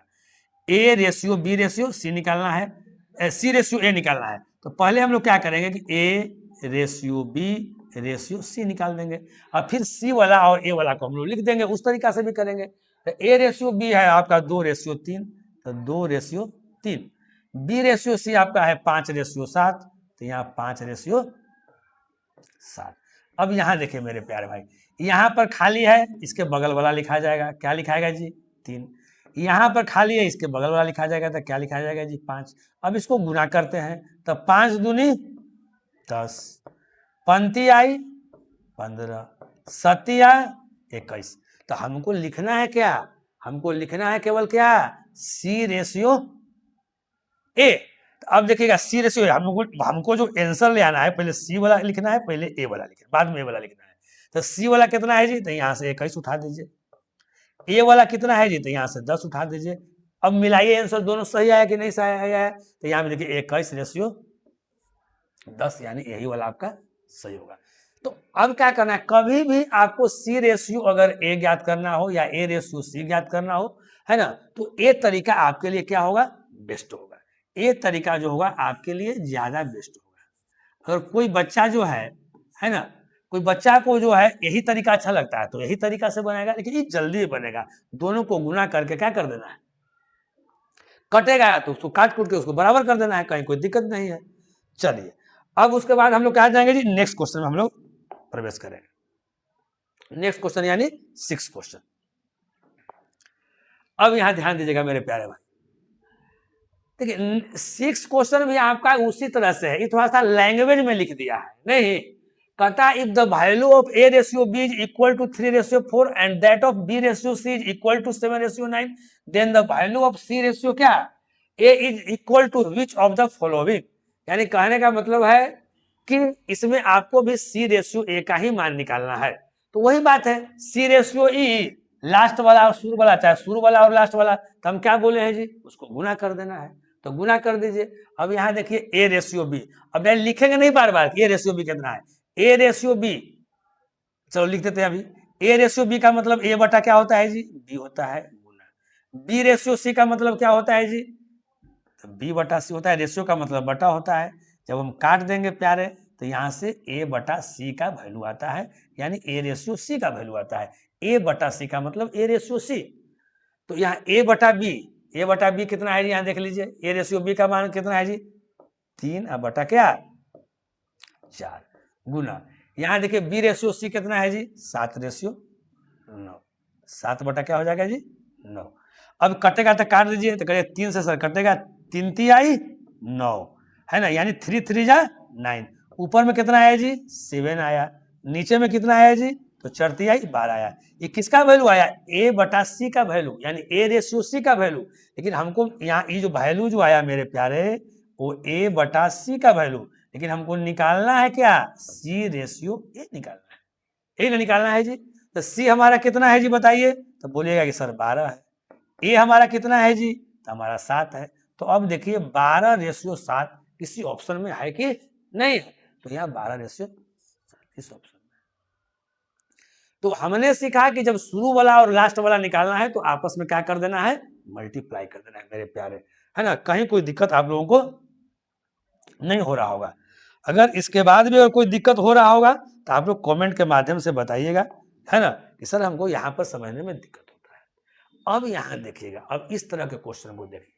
A ratio B ratio C निकालना है, सी रेशियो ए निकालना है, तो पहले हम लोग क्या करेंगे कि A ratio B ratio C निकाल देंगे, और फिर सी वाला और ए वाला को हम लोग लिख देंगे, उस तरीका से भी करेंगे। तो ए रेशियो बी है आपका 2 रेशियो 3, तो 2 रेशियो 3, बी रेशियो सी आपका है 5 रेशियो 7, तो यहाँ 5 रेशियो 7। अब यहाँ देखिए मेरे प्यारे भाई, यहाँ पर खाली है, इसके बगल वाला लिखा जाएगा, क्या लिखाएगा जी 3, यहाँ पर खाली है, इसके बगल वाला लिखा जाएगा, तो क्या लिखा जाएगा जी 5। अब इसको गुना करते हैं, तो 5 दूनी 10, पंक्ति आई 15, सतिया 21, तो हमको लिखना है क्या, हमको लिखना है केवल क्या सी रेशियो ए। तो अब देखिएगा सी रेशियो हमको जो आंसर ले आना है, पहले सी वाला लिखना है, पहले ए वाला लिखना है, बाद में ए वाला लिखना है। तो सी वाला कितना है जी, तो यहाँ से 21 उठा दीजिए, ए वाला कितना है जी, तो यहाँ से 10 उठा दीजिए। अब मिलाइए आंसर, दोनों सही आया कि नहीं सही आया है, तो यहाँ पे देखिए 21 रेशियो 10, यानी यही वाला आपका सही होगा। तो अब क्या करना है, कभी भी आपको सी रेशियो अगर ए ज्ञात करना हो या ए रेशियो सी ज्ञात करना हो, है ना, तो ए तरीका आपके लिए क्या होगा, बेस्ट होगा, ए तरीका जो होगा आपके लिए ज्यादा बेस्ट होगा। अगर कोई बच्चा जो है ना, कोई बच्चा को जो है यही तरीका अच्छा लगता है तो यही तरीका से बनाएगा, लेकिन ये जल्दी बनेगा। दोनों को गुना करके क्या कर देना है, कटेगा तो उसको काट कूट के उसको बराबर कर देना है, कहीं कोई दिक्कत नहीं है। चलिए अब उसके बाद हम लोग क्या जाएंगे जी, नेक्स्ट क्वेश्चन में हम लोग प्रवेश करेंगे। नेक्स्ट क्वेश्चन यानी 6 क्वेश्चन। अब यहां ध्यान दीजिएगा मेरे प्यारे भाई, देखिए 6 क्वेश्चन भी आपका उसी तरह से है, ये थोड़ा सा लैंग्वेज में लिख दिया है, नहीं कहता if the value of a ratio b is equal to 3 ratio 4 and that of b ratio c is equal to 7 ratio 9 then the value of c ratio क्या a is equal to which of the following. यानी कहने का मतलब है कि इसमें आपको भी c रेशियो a का ही मान निकालना है। तो वही बात है c रेशियो e, लास्ट वाला और शुरू वाला, चाहे शुरू वाला और लास्ट वाला, तो हम क्या बोले हैं जी, उसको गुना कर देना है, तो गुना कर दीजिए। अब यहाँ देखिए a रेशियो b, अब मैं लिखेंगे नहीं बार बार a रेशियो b कितना है, a रेशियो b, चलो लिख देते हैं अभी। a रेशियो b का मतलब a बटा क्या होता है जी, b होता है गुना। b रेशियो c का मतलब क्या होता है जी, तो b बटा c होता है, रेशियो का मतलब बटा होता है। जब हम काट देंगे प्यारे तो यहाँ से a बटा c का वैल्यू आता है, यानी a रेशियो c का वैल्यू आता है। a बटा c का मतलब a रेशियो c, तो यहाँ a बटा b कितना है जी, यहाँ देख लीजिए a रेशियो b का मान कितना है जी 3 अब बटा क्या 4 गुना, यहाँ देखिए b रेशियो c कितना है जी 7 रेशियो 9, 7 बटा क्या हो जाएगा जी 9। अब कटेगा तो काट दीजिए, तो करिए 3 से सर कटेगा, 3 3 आई 9 है ना, यानी 3 3 जा 9। ऊपर में कितना आया जी 7 आया, नीचे में कितना आया जी, तो 4 3 आई 12 आया। ये किसका वैल्यू आया, a बटा c का वैल्यू, यानी a रेशियो c का वैल्यू। लेकिन हमको यहाँ ये जो वैल्यू जो आया मेरे प्यारे वो a बटा c का वैल्यू, लेकिन हमको निकालना है क्या c रेशियो a निकालना है, यही ना निकालना है जी। तो c हमारा कितना है जी बताइए, तो बोलिएगा कि सर 12 है। a हमारा कितना है जी, तो हमारा 7 है। तो अब देखिए 12 रेशियो 7 किसी ऑप्शन में है कि नहीं है, तो यहाँ 12 रेशियो 7 इस ऑप्शन में। तो हमने सीखा कि जब शुरू वाला और लास्ट वाला निकालना है तो आपस में क्या कर देना है, मल्टीप्लाई कर देना है मेरे प्यारे, है ना। कहीं कोई दिक्कत आप लोगों को नहीं हो रहा होगा। अगर इसके बाद भी अगर कोई दिक्कत हो रहा होगा तो आप लोग कमेंट के माध्यम से बताइएगा, है ना, कि सर हमको यहाँ पर समझने में दिक्कत होता है। अब यहाँ देखिएगा, अब इस तरह के क्वेश्चन को देखिए।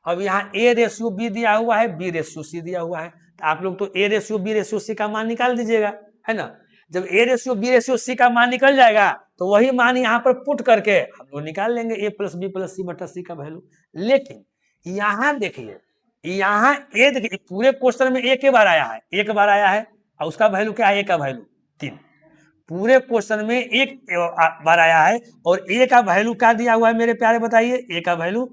अब यहाँ a रेशियो b दिया हुआ है, b रेशियो c दिया हुआ है, तो आप लोग तो a ratio b ratio c का मान निकाल दीजिएगा, है ना। जब a ratio b ratio c का मान निकल जाएगा तो वही मान यहाँ पर पुट करके हम लोग निकाल लेंगे a plus b plus c बटा c का वैल्यू। लेकिन यहाँ देखिए, यहाँ a देखिए पूरे क्वेश्चन में एक बार आया है, एक बार आया है, और उसका वैल्यू क्या है, a का वैल्यू 3। पूरे क्वेश्चन में एक बार आया है और a का वैल्यू क्या दिया हुआ है मेरे प्यारे बताइए, a का वैल्यू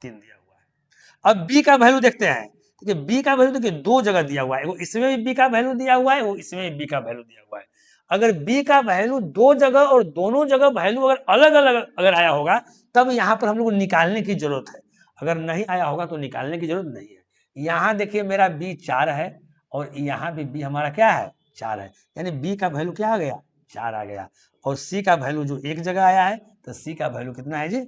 3 दिया हुआ है। अब b का वैल्यू देखते हैं, देखिए b का वैल्यू देखिए 2 जगह दिया हुआ है, वो इसमें भी b का वैल्यू दिया हुआ है, वो इसमें भी b का वैल्यू दिया हुआ है। अगर b का वैल्यू 2 जगह और दोनों जगह वैल्यू अगर अलग अलग अगर आया होगा तब यहाँ पर हम लोग को निकालने की जरूरत है, अगर नहीं आया होगा तो निकालने की जरूरत नहीं है। यहाँ देखिए मेरा b 4 है और यहाँ भी b हमारा क्या है 4 है, यानी b का वैल्यू क्या आ गया 4 आ गया, और c का वैल्यू जो एक जगह आया है तो c का वैल्यू कितना है जी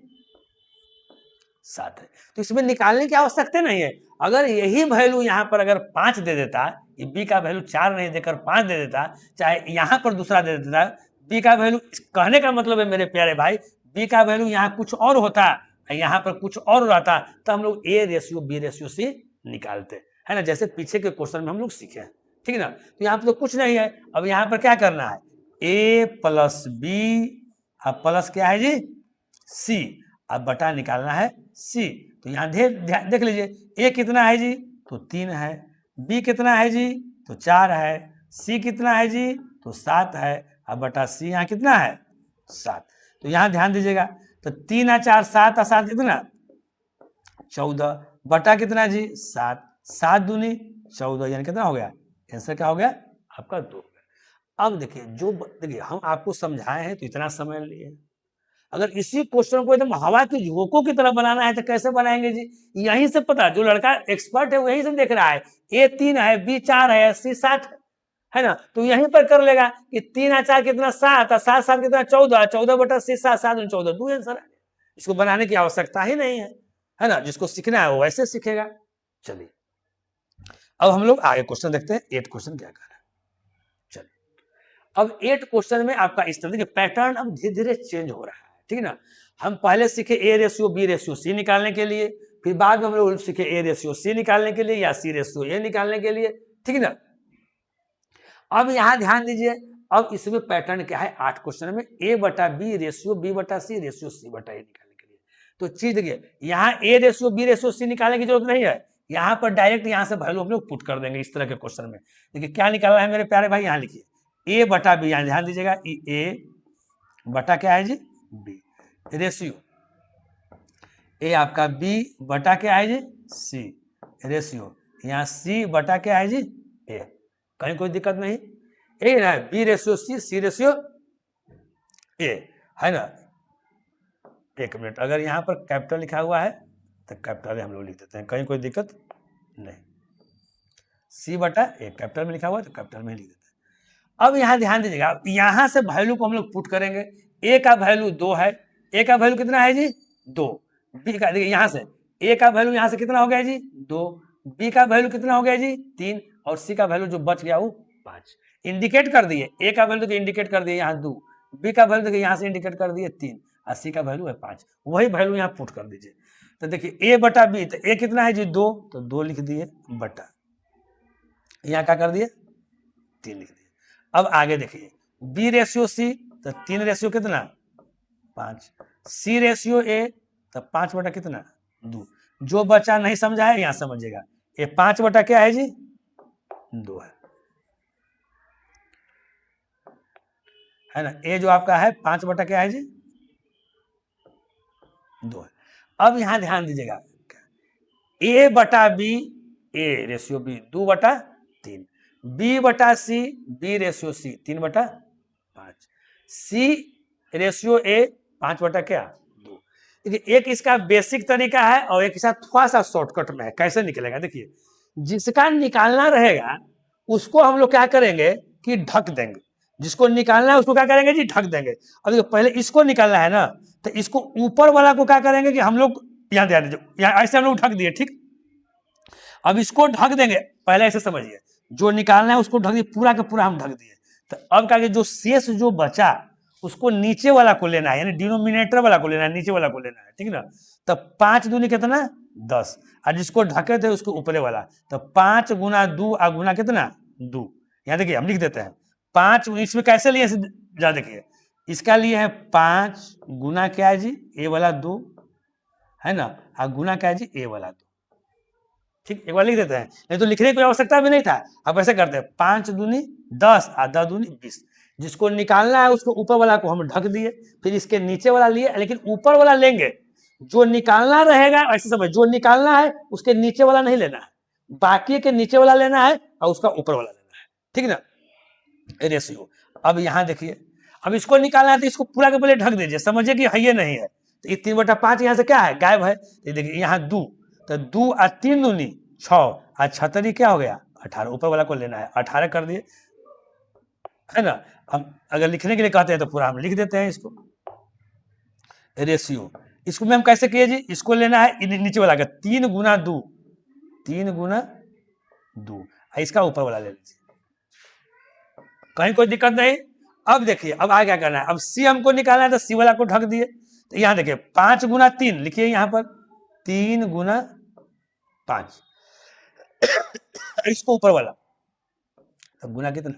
7 है। तो इसमें निकालने की आवश्यकता नहीं है। अगर यही वैल्यू यहाँ पर अगर 5 दे देता, ये b का वैल्यू 4 नहीं देकर 5 दे देता, चाहे यहाँ पर दूसरा दे देता, b का वैल्यू, कहने का मतलब है मेरे प्यारे भाई b का वैल्यू यहाँ कुछ और होता, यहाँ पर कुछ और रहता, तो हम लोग a ratio b ratio c निकालते, है ना, जैसे पीछे के क्वेश्चन में हम लोग सीखे हैं, ठीक है ना। तो यहाँ पर तो कुछ नहीं है। अब यहाँ पर क्या करना है, a प्लस b अब प्लस क्या है जी c, अब बटा निकालना है c। तो यहाँ देख लीजिए a कितना है जी तो 3 है, b कितना है जी तो 4 है, c कितना है जी तो 7 है, अब बटा c यहाँ कितना है 7। तो यहाँ ध्यान दीजिएगा, तो 3 और 4 7 और 7 कितना 14 बटा कितना जी 7, 7 दूनी 14, यानी कितना हो गया, आंसर क्या हो गया आपका 2। अब देखिए देखिए हम आपको समझाए हैं तो इतना समय लिए, अगर इसी क्वेश्चन को एकदम हवा की झोंकों की तरह बनाना है तो कैसे बनाएंगे जी, यहीं से पता, जो लड़का एक्सपर्ट है वहीं से देख रहा है, a 3 है, b 4 है, c 7 है ना, तो यहीं पर कर लेगा कि 3 और 4 कितना 7 और 7 7 कितना 14, 14 बटा c 7 7 14 2 आंसर है। इसको बनाने की आवश्यकता ही नहीं है ना, जिसको सीखना है वो वैसे सीखेगा। चलिए अब हम लोग आगे क्वेश्चन देखते हैं, 8 क्वेश्चन क्या कर रहा है। चलिए अब 8 क्वेश्चन में आपका इस तरह के पैटर्न अब धीरे धीरे चेंज हो रहा है, ठीक है ना। हम पहले सीखे a ratio b ratio c निकालने के लिए, फिर बाद में हम लोग सीखे a रेशियो c निकालने के लिए या c रेशियो a निकालने के लिए, ठीक है ना। अब यहां ध्यान दीजिए, अब इसमें पैटर्न क्या है 8 क्वेश्चन में A/B ratio B/C ratio C/A निकालने के लिए। तो चीज देखिए यहाँ A ratio B ratio C निकालने की जरूरत नहीं है, यहाँ पर डायरेक्ट यहाँ से वैल्यू हम लोग पुट कर देंगे इस तरह के क्वेश्चन में। देखिए क्या निकालना है मेरे प्यारे भाई, यहाँ लिखिए A/B, यहाँ ध्यान दीजिएगा A बटा क्या है जी B रेशियो A आपका B बटा क्या है जी C रेशियो यहाँ C बटा क्या है जी A, कहीं कोई दिक्कत नहीं, यही ना B ratio C ratio A है ना। एक मिनट, अगर यहाँ पर कैपिटल लिखा हुआ है तो कैपिटल हम लोग लिख देते हैं, कहीं कोई दिक्कत नहीं। C/A कैपिटल में लिखा हुआ है तो कैपिटल में लिख देते हैं। अब यहाँ ध्यान दीजिएगा, यहाँ से वैल्यू को हम लोग पुट करेंगे। A का वैल्यू 2 है, A का वैल्यू कितना है जी 2, B का देखिए यहाँ से A का वैल्यू यहाँ से कितना हो गया जी 2, B का वैल्यू कितना हो गया जी 3 और C का वैल्यू जो बच गया वो 5 इंडिकेट कर दिए। A का वैल्यू देखिए इंडिकेट कर दिए यहाँ 2, B का वैल्यू देखिए यहाँ से इंडिकेट कर दिए 3 और C का वैल्यू है 5, वही वैल्यू यहाँ पुट कर दीजिए। तो देखिए A/B, तो A कितना है जी 2, तो 2 लिख दिए बटा यहाँ क्या कर दिए 3 लिख दिए। अब आगे देखिए B रेशियो C, तो 3 रेशियो कितना 5, C रेशियो A तो 5 बटा कितना 2, जो बचा नहीं समझा है यहाँ समझिएगा, ये 5 बटा क्या है जी 2 है ना, ये जो आपका है 5 बटा क्या है जी 2 है। अब यहाँ ध्यान दीजिएगा A/B A ratio B 2/3, B/C B ratio C 3/5, C ratio A 5 बटा क्या 2। देखिए एक इसका बेसिक तरीका है और एक इसका थोड़ा सा शॉर्टकट में है, कैसे निकलेगा देखिए, जिसका निकालना रहेगा उसको हम लोग क्या करेंगे कि ढक देंगे, जिसको निकालना है उसको क्या करेंगे जी ढक देंगे। अब देखो पहले इसको निकालना है ना, तो इसको ऊपर वाला को क्या करेंगे कि हम लोग यहाँ ध्यान दीजिए, यहाँ ऐसे हम लोग ढक दिए ठीक। अब इसको ढक देंगे, पहले ऐसे समझिए, जो निकालना है उसको ढक दिए, पूरा का पूरा हम ढक दिए। तो अब क्या जो शेष जो बचा उसको नीचे वाला को लेना है, यानी डिनोमिनेटर वाला को लेना है, नीचे वाला को लेना है, ठीक ना। तो 5 दूनी कितना 10, और जिसको ढके थे उसको ऊपरे वाला, तो 5 गुना 2 और गुना कितना 2। यहाँ देखिए हम लिख देते हैं 5, इसमें कैसे लिए जा देखिए, इसका लिए है 5 गुना क्या है जी A वाला 2 है ना, और गुना क्या है जी A वाला 2, ठीक। एक बार लिख देते हैं, नहीं तो लिखने की आवश्यकता भी नहीं था। अब ऐसे करते हैं 5 दूनी 10 और 10 दूनी 20, जिसको निकालना है उसको ऊपर वाला को हम ढक दिए, फिर इसके नीचे वाला लिए, लेकिन ऊपर वाला लेंगे, जो निकालना रहेगा ऐसे समझ, जो निकालना है उसके नीचे वाला नहीं लेना है, बाकी के नीचे वाला लेना है और उसका ऊपर वाला लेना है, ठीक ना रेशियो। अब यहाँ देखिए, अब इसको निकालना है तो इसको पूरा के पहले ढक दीजिए, समझिए कि है ये नहीं है, तो ये 3/5 यहाँ से क्या है गायब है, तो देखिए यहाँ 2, तो 2 और 3 दूनी 6 और 6 क्या हो गया 18, ऊपर वाला को लेना है 18 कर दिए, है ना। हम अगर लिखने के लिए कहते हैं तो पूरा हम लिख देते हैं इसको रेशियो। इसको में हम कैसे किए जी, इसको लेना है नीचे वाला का 3 गुना 2, 3 गुना 2, इसका ऊपर वाला ले लीजिए, कहीं कोई दिक्कत नहीं। अब देखिए अब आगे क्या करना है, अब सी हमको निकालना है तो सी वाला को ढक दिए, तो यहाँ देखिए 5 गुना 3 लिखिए, यहाँ पर 3 गुना 5 इसको ऊपर वाला, तो गुना कितना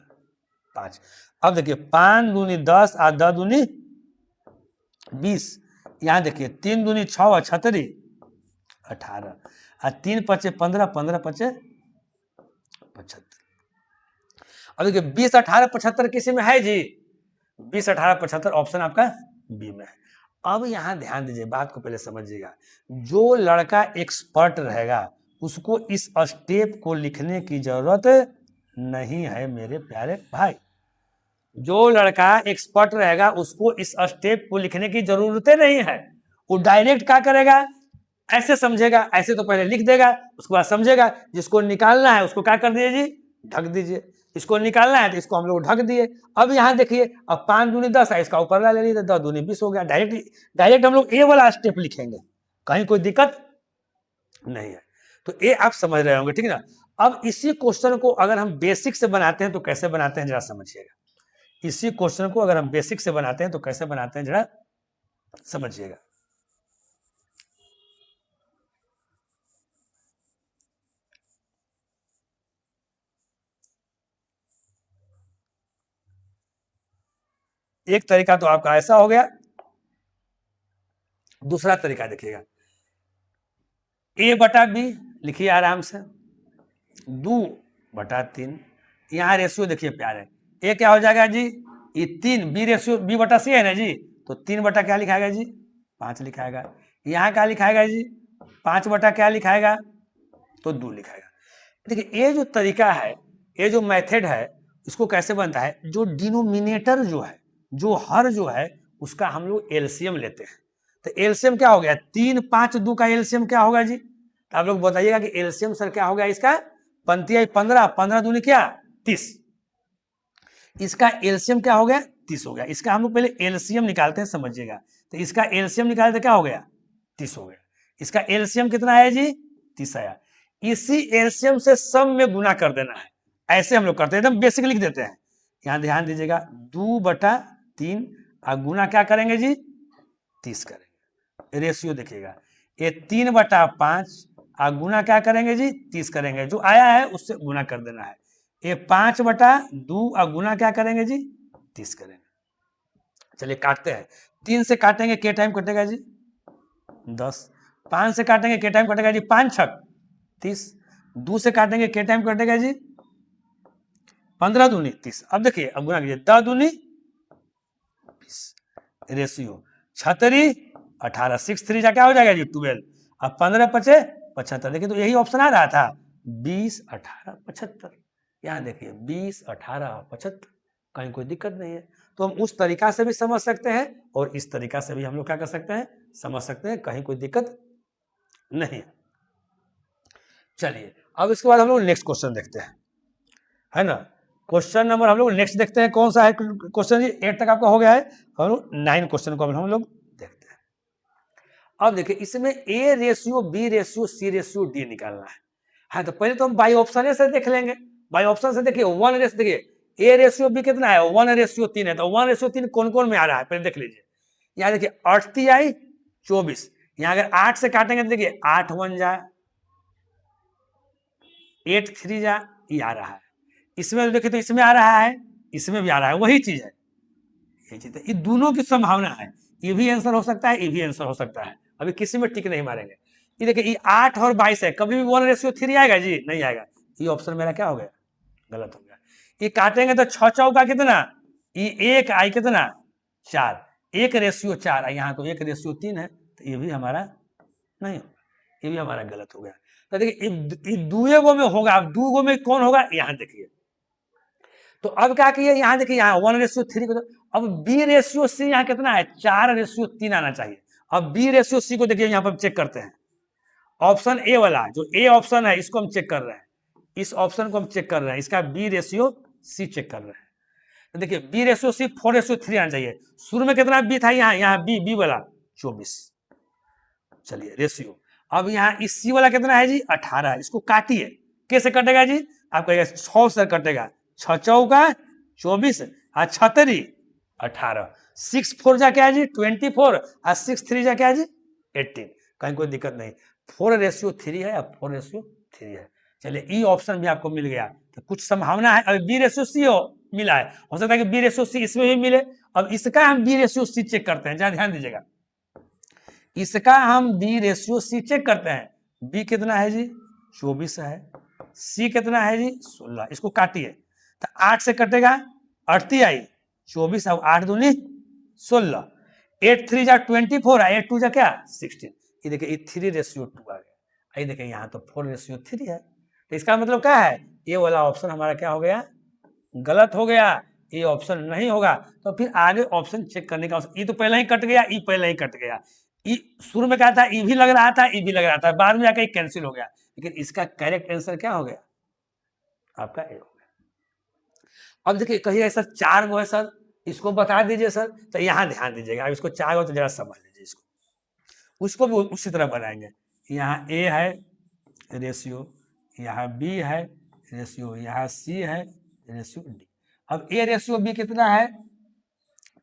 5। अब देखिए 5 दूनी 10 और 10 दूनी 20, यहाँ देखिए 3 दूनी 6 और 6 18 और 3 5 15, 15 5 75। अब देखिए 20 18 75 किसी में है जी, 20 18 75 ऑप्शन आपका बी में है। अब यहां ध्यान दीजिए, बात को पहले समझिएगा, जो लड़का एक्सपर्ट रहेगा उसको इस स्टेप को लिखने की जरूरत नहीं है मेरे प्यारे भाई, जो लड़का एक्सपर्ट रहेगा उसको इस स्टेप को लिखने की जरूरत नहीं है, वो डायरेक्ट क्या करेगा ऐसे समझेगा, ऐसे तो पहले लिख देगा उसके बाद समझेगा, जिसको निकालना है उसको क्या कर दीजिए जी ढक दीजिए, इसको निकालना है तो इसको हम लोग ढक दिए। अब यहाँ देखिए अब 5 दूनी 10 है, इसका ऊपर ले लीजिए, 10 दूनी 20 हो गया, डायरेक्ट हम लोग ए वाला स्टेप लिखेंगे, कहीं कोई दिक्कत नहीं है। तो ये आप समझ रहे होंगे, ठीक है ना। अब इसी क्वेश्चन को अगर हम बेसिक से बनाते हैं तो कैसे बनाते हैं जरा समझिएगा, इसी क्वेश्चन को अगर हम बेसिक से बनाते हैं तो कैसे बनाते हैं जरा समझिएगा। एक तरीका तो आपका ऐसा हो गया। दूसरा तरीका देखिएगा, ए बटा बी लिखिए आराम से, 2/3, यहाँ रेशियो देखिए प्यारे, ए क्या हो जाएगा जी, ये 3, बी रेशियो बी बटा सी है ना जी, तो 3 बटा क्या लिखाएगा जी, 5 लिखाएगा। यहाँ क्या लिखाएगा जी, 5 बटा क्या लिखाएगा, तो 2 लिखाएगा। देखिए ये जो तरीका है, ये जो मेथड है, इसको कैसे बनता है, जो डिनोमिनेटर जो है, जो हर जो है, उसका हम लोग एलसीएम लेते हैं। तो एलसीएम क्या हो गया, 3, 5, 2 का एलसीएम क्या होगा जी, तो आप लोग बताइएगा कि एलसीएम सर क्या हो गया इसका, 15 15, 15 दूनी क्या 30, इसका एलसीएम क्या हो गया 30 हो गया। इसका हम लोग पहले एलसीएम निकालते हैं, समझिएगा। तो इसका एलसीएम निकालते क्या हो गया 30 हो गया। इसका एलसीएम कितना है जी, 30 आया। इसी एलसीएम से सम में गुना कर देना है, ऐसे हम लोग करते हैं, एकदम बेसिक लिख देते हैं। यहां ध्यान दीजिएगा, 2/3 और गुना क्या करेंगे जी 30 करेंगे। रेशियो देखिएगा, ये 3/5 और गुना क्या करेंगे जी 30 करेंगे, जो आया है उससे गुना कर देना है। ये 5/2 और गुना क्या करेंगे जी 30 करेंगे। चलिए काटते हैं, 3 से काटेंगे क्या टाइम कटेगा जी 10, 5 से काटेंगे क्या टाइम कटेगा जी 5 छक 30, 2 से काटेंगे क्या टाइम कटेगा जी 15 दूनी 30। अब देखिए अब गुना कीजिए, 10 दूनी 20, रेशियो 36 18, 6 3 जा क्या हो जाएगा जी 12, अब 15 5 75। देखिए तो यही ऑप्शन आ रहा था, 20 18 75। यहाँ देखिए 20 18 75, कहीं कोई दिक्कत नहीं है। तो हम उस तरीका से भी समझ सकते हैं और इस तरीका से भी हम लोग क्या कर सकते हैं, समझ सकते हैं, कहीं कोई दिक्कत नहीं है। चलिए अब इसके बाद हम लोग नेक्स्ट क्वेश्चन देखते हैं, है ना। क्वेश्चन नंबर हम लोग नेक्स्ट देखते हैं, कौन सा है क्वेश्चन जी, 8 तक आपका हो गया है, हम लोग 9 क्वेश्चन को हम लोग देखते हैं। अब देखिए इसमें A ratio B ratio C ratio D निकालना है। हाँ तो पहले तो हम बाई ऑप्शन से देख लेंगे। बाई ऑप्शन से देखिए 1 रेशियो, देखिए ए रेशियो बी कितना है 1:3 है, तो 1:3 कौन कौन में आ रहा है पहले देख लीजिए। यहाँ देखिए 38 आई 24, यहाँ अगर 8 से काटेंगे तो देखिए 8 1 जा 8 3 जा, ये आ रहा है। इसमें देखिए तो इसमें आ रहा है, इसमें भी आ रहा है, वही चीज है, यही चीज है। ये दोनों की संभावना है, ये भी आंसर हो सकता है, ये भी आंसर हो सकता है, अभी किसी में टिक नहीं मारेंगे। ये देखिए ये 8 और 22 है, कभी भी 1:3 आएगा जी, नहीं आएगा। ये ऑप्शन मेरा क्या हो गया, गलत हो गया। ये काटेंगे तो 6 चौका कितना, ये 1 आई कितना 4, 1:4, यहाँ तो 1:3 है, तो ये भी हमारा नहीं होगा, ये भी हमारा गलत हो गया। तो देखिए दुए गो में होगा, अब दू गो में कौन होगा, यहाँ देखिए। तो अब क्या किए, यहाँ देखिए यहाँ 1:3 को, अब बी रेशियो सी यहाँ कितना है 4:3 आना चाहिए। अब बी रेशियो सी को देखिए यहाँ पर चेक करते हैं, ऑप्शन ए वाला जो ए ऑप्शन है इसको हम चेक कर रहे हैं, इस ऑप्शन को हम चेक कर रहे हैं, इसका बी रेशियो सी चेक कर रहे हैं। तो देखिए बी रेशियो सी 4:3 आना चाहिए। शुरू में कितना बी था, यहाँ बी वाला 24। चलिए रेशियो, अब यहाँ इस सी वाला कितना है जी 18, इसको काटिए, कैसे कटेगा जी, आप कहिएगा 6 से कटेगा, 6 चौका 24 और 36 18, 6 4 जा क्या है जी 24 और 6 3 जा क्या है जी 18, कहीं कोई दिक्कत नहीं। 4:3 है, अब 4:3 है। चलिए ई ऑप्शन भी आपको मिल गया, तो कुछ संभावना है। अब बी रेशियो सी मिला है, हो सकता है कि बी रेशियो सी इसमें भी मिले। अब इसका हम बी रेशियो सी चेक करते हैं, जरा ध्यान दीजिएगा, इसका हम बी रेशियो सी चेक करते हैं। बी कितना है जी 24 है, सी कितना है जी 16, इसको काटिए तो 8 से कटेगा 38 आई 24 और 8 दूनी 16, 8 3 जा 24 है, 8 2 जा क्या 16। ये देखिए 3:2 आ गया। ये देखिए यहाँ तो 4:3 है, तो इसका मतलब क्या है, ये वाला ऑप्शन हमारा क्या हो गया, गलत हो गया, ये ऑप्शन नहीं होगा। तो फिर आगे ऑप्शन चेक करने का, ये तो पहले ही कट गया, ये पहले ही कट गया, शुरू में क्या था ई भी लग रहा था, ई भी लग रहा था, बाद में आकर कैंसिल हो गया, लेकिन इसका करेक्ट आंसर क्या हो गया, आपका ए हो गया। अब देखिए कहिए सर 4 गो है सर, इसको बता दीजिए सर, तो यहाँ ध्यान दीजिएगा, अब इसको 4 गो तो जरा समझ लीजिए, इसको उसको भी उसी तरह बनाएंगे। यहाँ ए है रेशियो, यहाँ बी है रेशियो, यहाँ सी है रेशियो डी। अब ए रेशियो बी कितना है,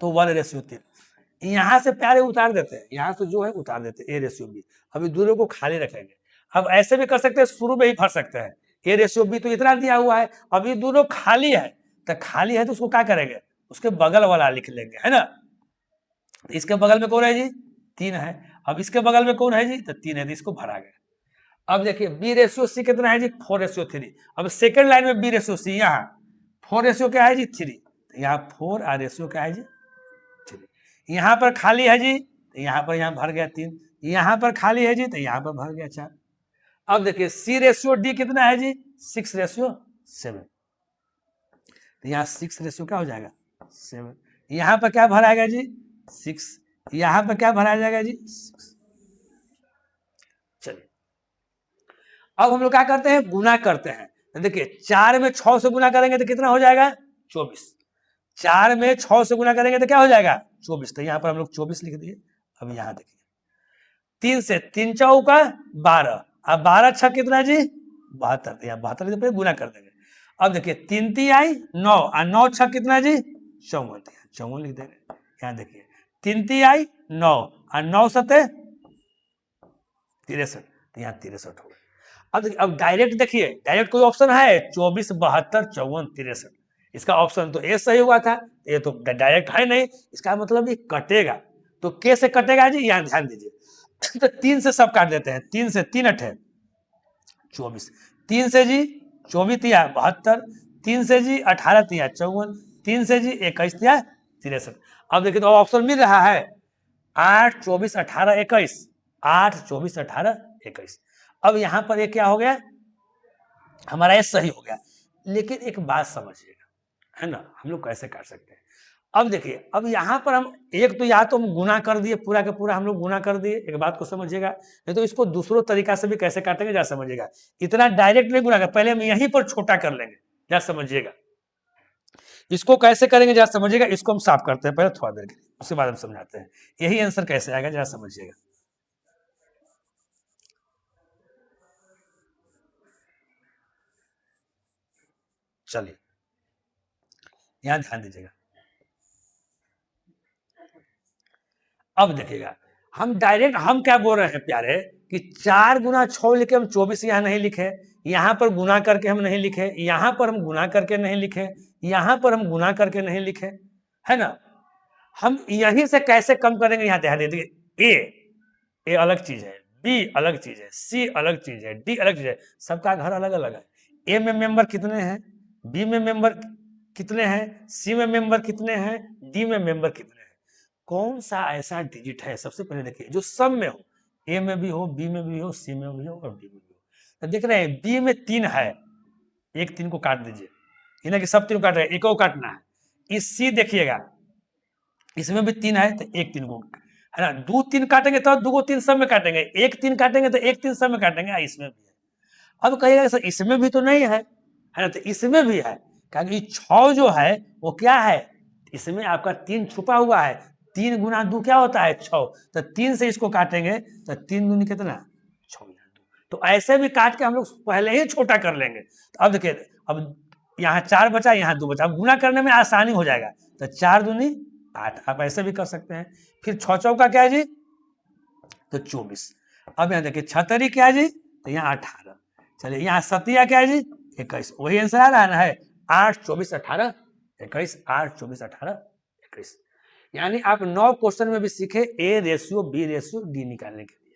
तो 1:3, यहाँ से प्यारे उतार देते हैं, यहाँ से जो है उतार देते हैं ए रेशियो बी। अभी दोनों को खाली रखेंगे। अब ऐसे भी कर सकते हैं, शुरू में ही भर सकते हैं, ए रेशियो बी तो इतना दिया हुआ है, अब ये दोनों खाली है, तो खाली है तो उसको क्या करेंगे उसके बगल वाला लिख लेंगे, है ना। इसके बगल में कौन है जी, 3 है। अब इसके बगल में कौन है जी, तो 3 है, तो इसको भरा गया। अब देखिए B/C कितना है जी, 4/3। अब सेकंड लाइन में B/C, यहाँ 4 क्या है जी, 3, तो यहाँ 4 और रेशियो क्या है जी, 3। यहाँ पर खाली है जी, तो यहाँ पर यहाँ भर गया 3, यहाँ पर खाली है जी, तो यहाँ पर भर गया 4। अब देखिए C/D कितना है जी, 6/7, तो यहाँ 6 क्या हो जाएगा, 7। यहाँ पर क्या भराएगा जी, 6, यहाँ पर क्या भराया जाएगा जी, 6। चलिए अब हम लोग क्या करते हैं, गुना करते हैं। तो देखिए 4 में 6 से गुना करेंगे तो कितना हो जाएगा, 24। 4 में 6 से गुना करेंगे तो क्या हो जाएगा, 24। तो यहाँ पर हम लोग 24 लिख दिए। अब यहाँ देखिए 3 से 3 चौका 12, अब 12 छः कितना जी, 72, तो यहाँ 72 पे गुना कर देंगे। अब देखिए 3 3 आई 9 और 9 छः कितना जी, 54, 54 लिख देंगे। यहाँ देखिए 3 3 आई 9 और 9 7 63, तो यहाँ 63 हो गया। अब देखिए, अब डायरेक्ट देखिए, डायरेक्ट कोई ऑप्शन है, 24 72 54 63, इसका ऑप्शन तो ए सही हुआ था, ये तो डायरेक्ट है नहीं, इसका मतलब ये कटेगा। तो के से कटेगा जी, यहाँ ध्यान दीजिए। तो 3 से सब काट देते हैं, 3 से 3 8 24, 3 से जी 24 तिया 72, 3 से जी 18 तिया 54, 3 से जी 21 तिया 63। अब देखिए तो ऑप्शन मिल रहा है 8 24 18 21, 8 24 18 21। अब यहाँ पर ये क्या हो गया, हमारा ये सही हो गया। लेकिन एक बात समझिएगा, है ना, हम लोग कैसे काट सकते हैं। अब देखिए, अब यहाँ पर हम एक तो या तो हम गुना कर दिए, पूरा का पूरा हम लोग गुना कर दिए, एक बात को समझिएगा। नहीं तो इसको दूसरों तरीका से भी कैसे काटेंगे, जरा समझिएगा। इतना डायरेक्ट नहीं गुना कर, पहले हम यहीं पर छोटा कर लेंगे, जरा समझिएगा। इसको कैसे करेंगे जरा समझिएगा, इसको हम साफ करते हैं पहले थोड़ा देर के लिए, उसके बाद हम समझाते हैं यही आंसर कैसे आएगा, जरा समझिएगा। चलिए यहां ध्यान दीजिएगा। अब देखिएगा, हम डायरेक्ट हम क्या बोल रहे हैं प्यारे, कि 4 गुना 6 लिखे, हम 24 यहाँ नहीं लिखे, यहाँ पर गुना करके हम नहीं लिखे, यहाँ पर हम गुना करके नहीं लिखे, यहाँ पर हम गुना करके नहीं लिखे, है ना। हम यहीं से कैसे कम करेंगे, यहाँ ध्यान दीजिए। ए अलग चीज है, बी अलग चीज है, सी अलग चीज है, डी अलग चीज है, सबका घर अलग अलग है। ए में मेंबर कितने हैं, बी में मेंबर कितने हैं, सी में मेंबर कितने हैं, डी में मेंबर कितने हैं। कौन सा ऐसा डिजिट है, सबसे पहले देखिए, जो सब में हो, ए में भी हो, बी में भी हो, सी में भी हो और डी में भी हो। तो देख रहे हैं बी में 3 है, एक 3 को काट दीजिए, इन्हें कि सब 3 को काट रहे हैं, एक को काटना है। इस सी देखिएगा, इसमें भी 3 है, तो एक 3 को, है ना, 2 3 काटेंगे तो 2 को 3 सब में काटेंगे, 1 3 काटेंगे तो 1 3 सब में काटेंगे, इसमें भी है। अब कहिएगा सर इसमें भी तो नहीं है ना, तो इसमें भी है, क्योंकि 6 जो है वो क्या है, इसमें आपका 3 छुपा हुआ है। 3 गुना 2 क्या होता है, 6, तो 3 से इसको काटेंगे तो 3 दूनी कितना, 6 या 2। तो ऐसे भी काट के हम लोग पहले ही छोटा कर लेंगे। तो अब देखिए, अब यहाँ 4 बचा, यहाँ 2 बचा, अब गुना करने में आसानी हो जाएगा। तो 4 दूनी 8, आप ऐसे भी कर सकते हैं। फिर 6 चौका क्या है जी, तो 24। अब यहाँ देखिए 6 तरी क्या है जी, तो यहाँ 18। चलिए यहाँ 7 क्या है जी, 21। वही आंसर आ रहा है 8 24 18 21, 8 24 18 21। यानी आप 9 क्वेश्चन में भी सीखे A ratio B ratio D निकालने के लिए।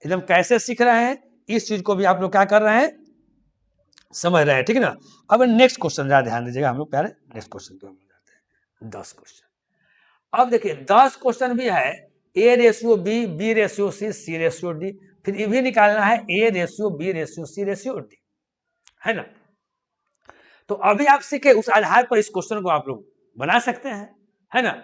एकदम कैसे सीख रहे हैं, इस चीज को भी आप लोग क्या कर रहे हैं, समझ रहे हैं, ठीक है ना। अब नेक्स्ट क्वेश्चन जरा ध्यान दीजिएगा, हम लोग प्यारे नेक्स्ट क्वेश्चन पे हम जाते हैं, 10 क्वेश्चन। अब देखिए 10 क्वेश्चन भी है, A ratio B, B ratio C, C ratio D, फिर ये भी निकालना है A ratio B ratio C ratio D, है ना। तो अभी आप सीखे, उस आधार पर इस क्वेश्चन को आप लोग बना सकते हैं, है ना।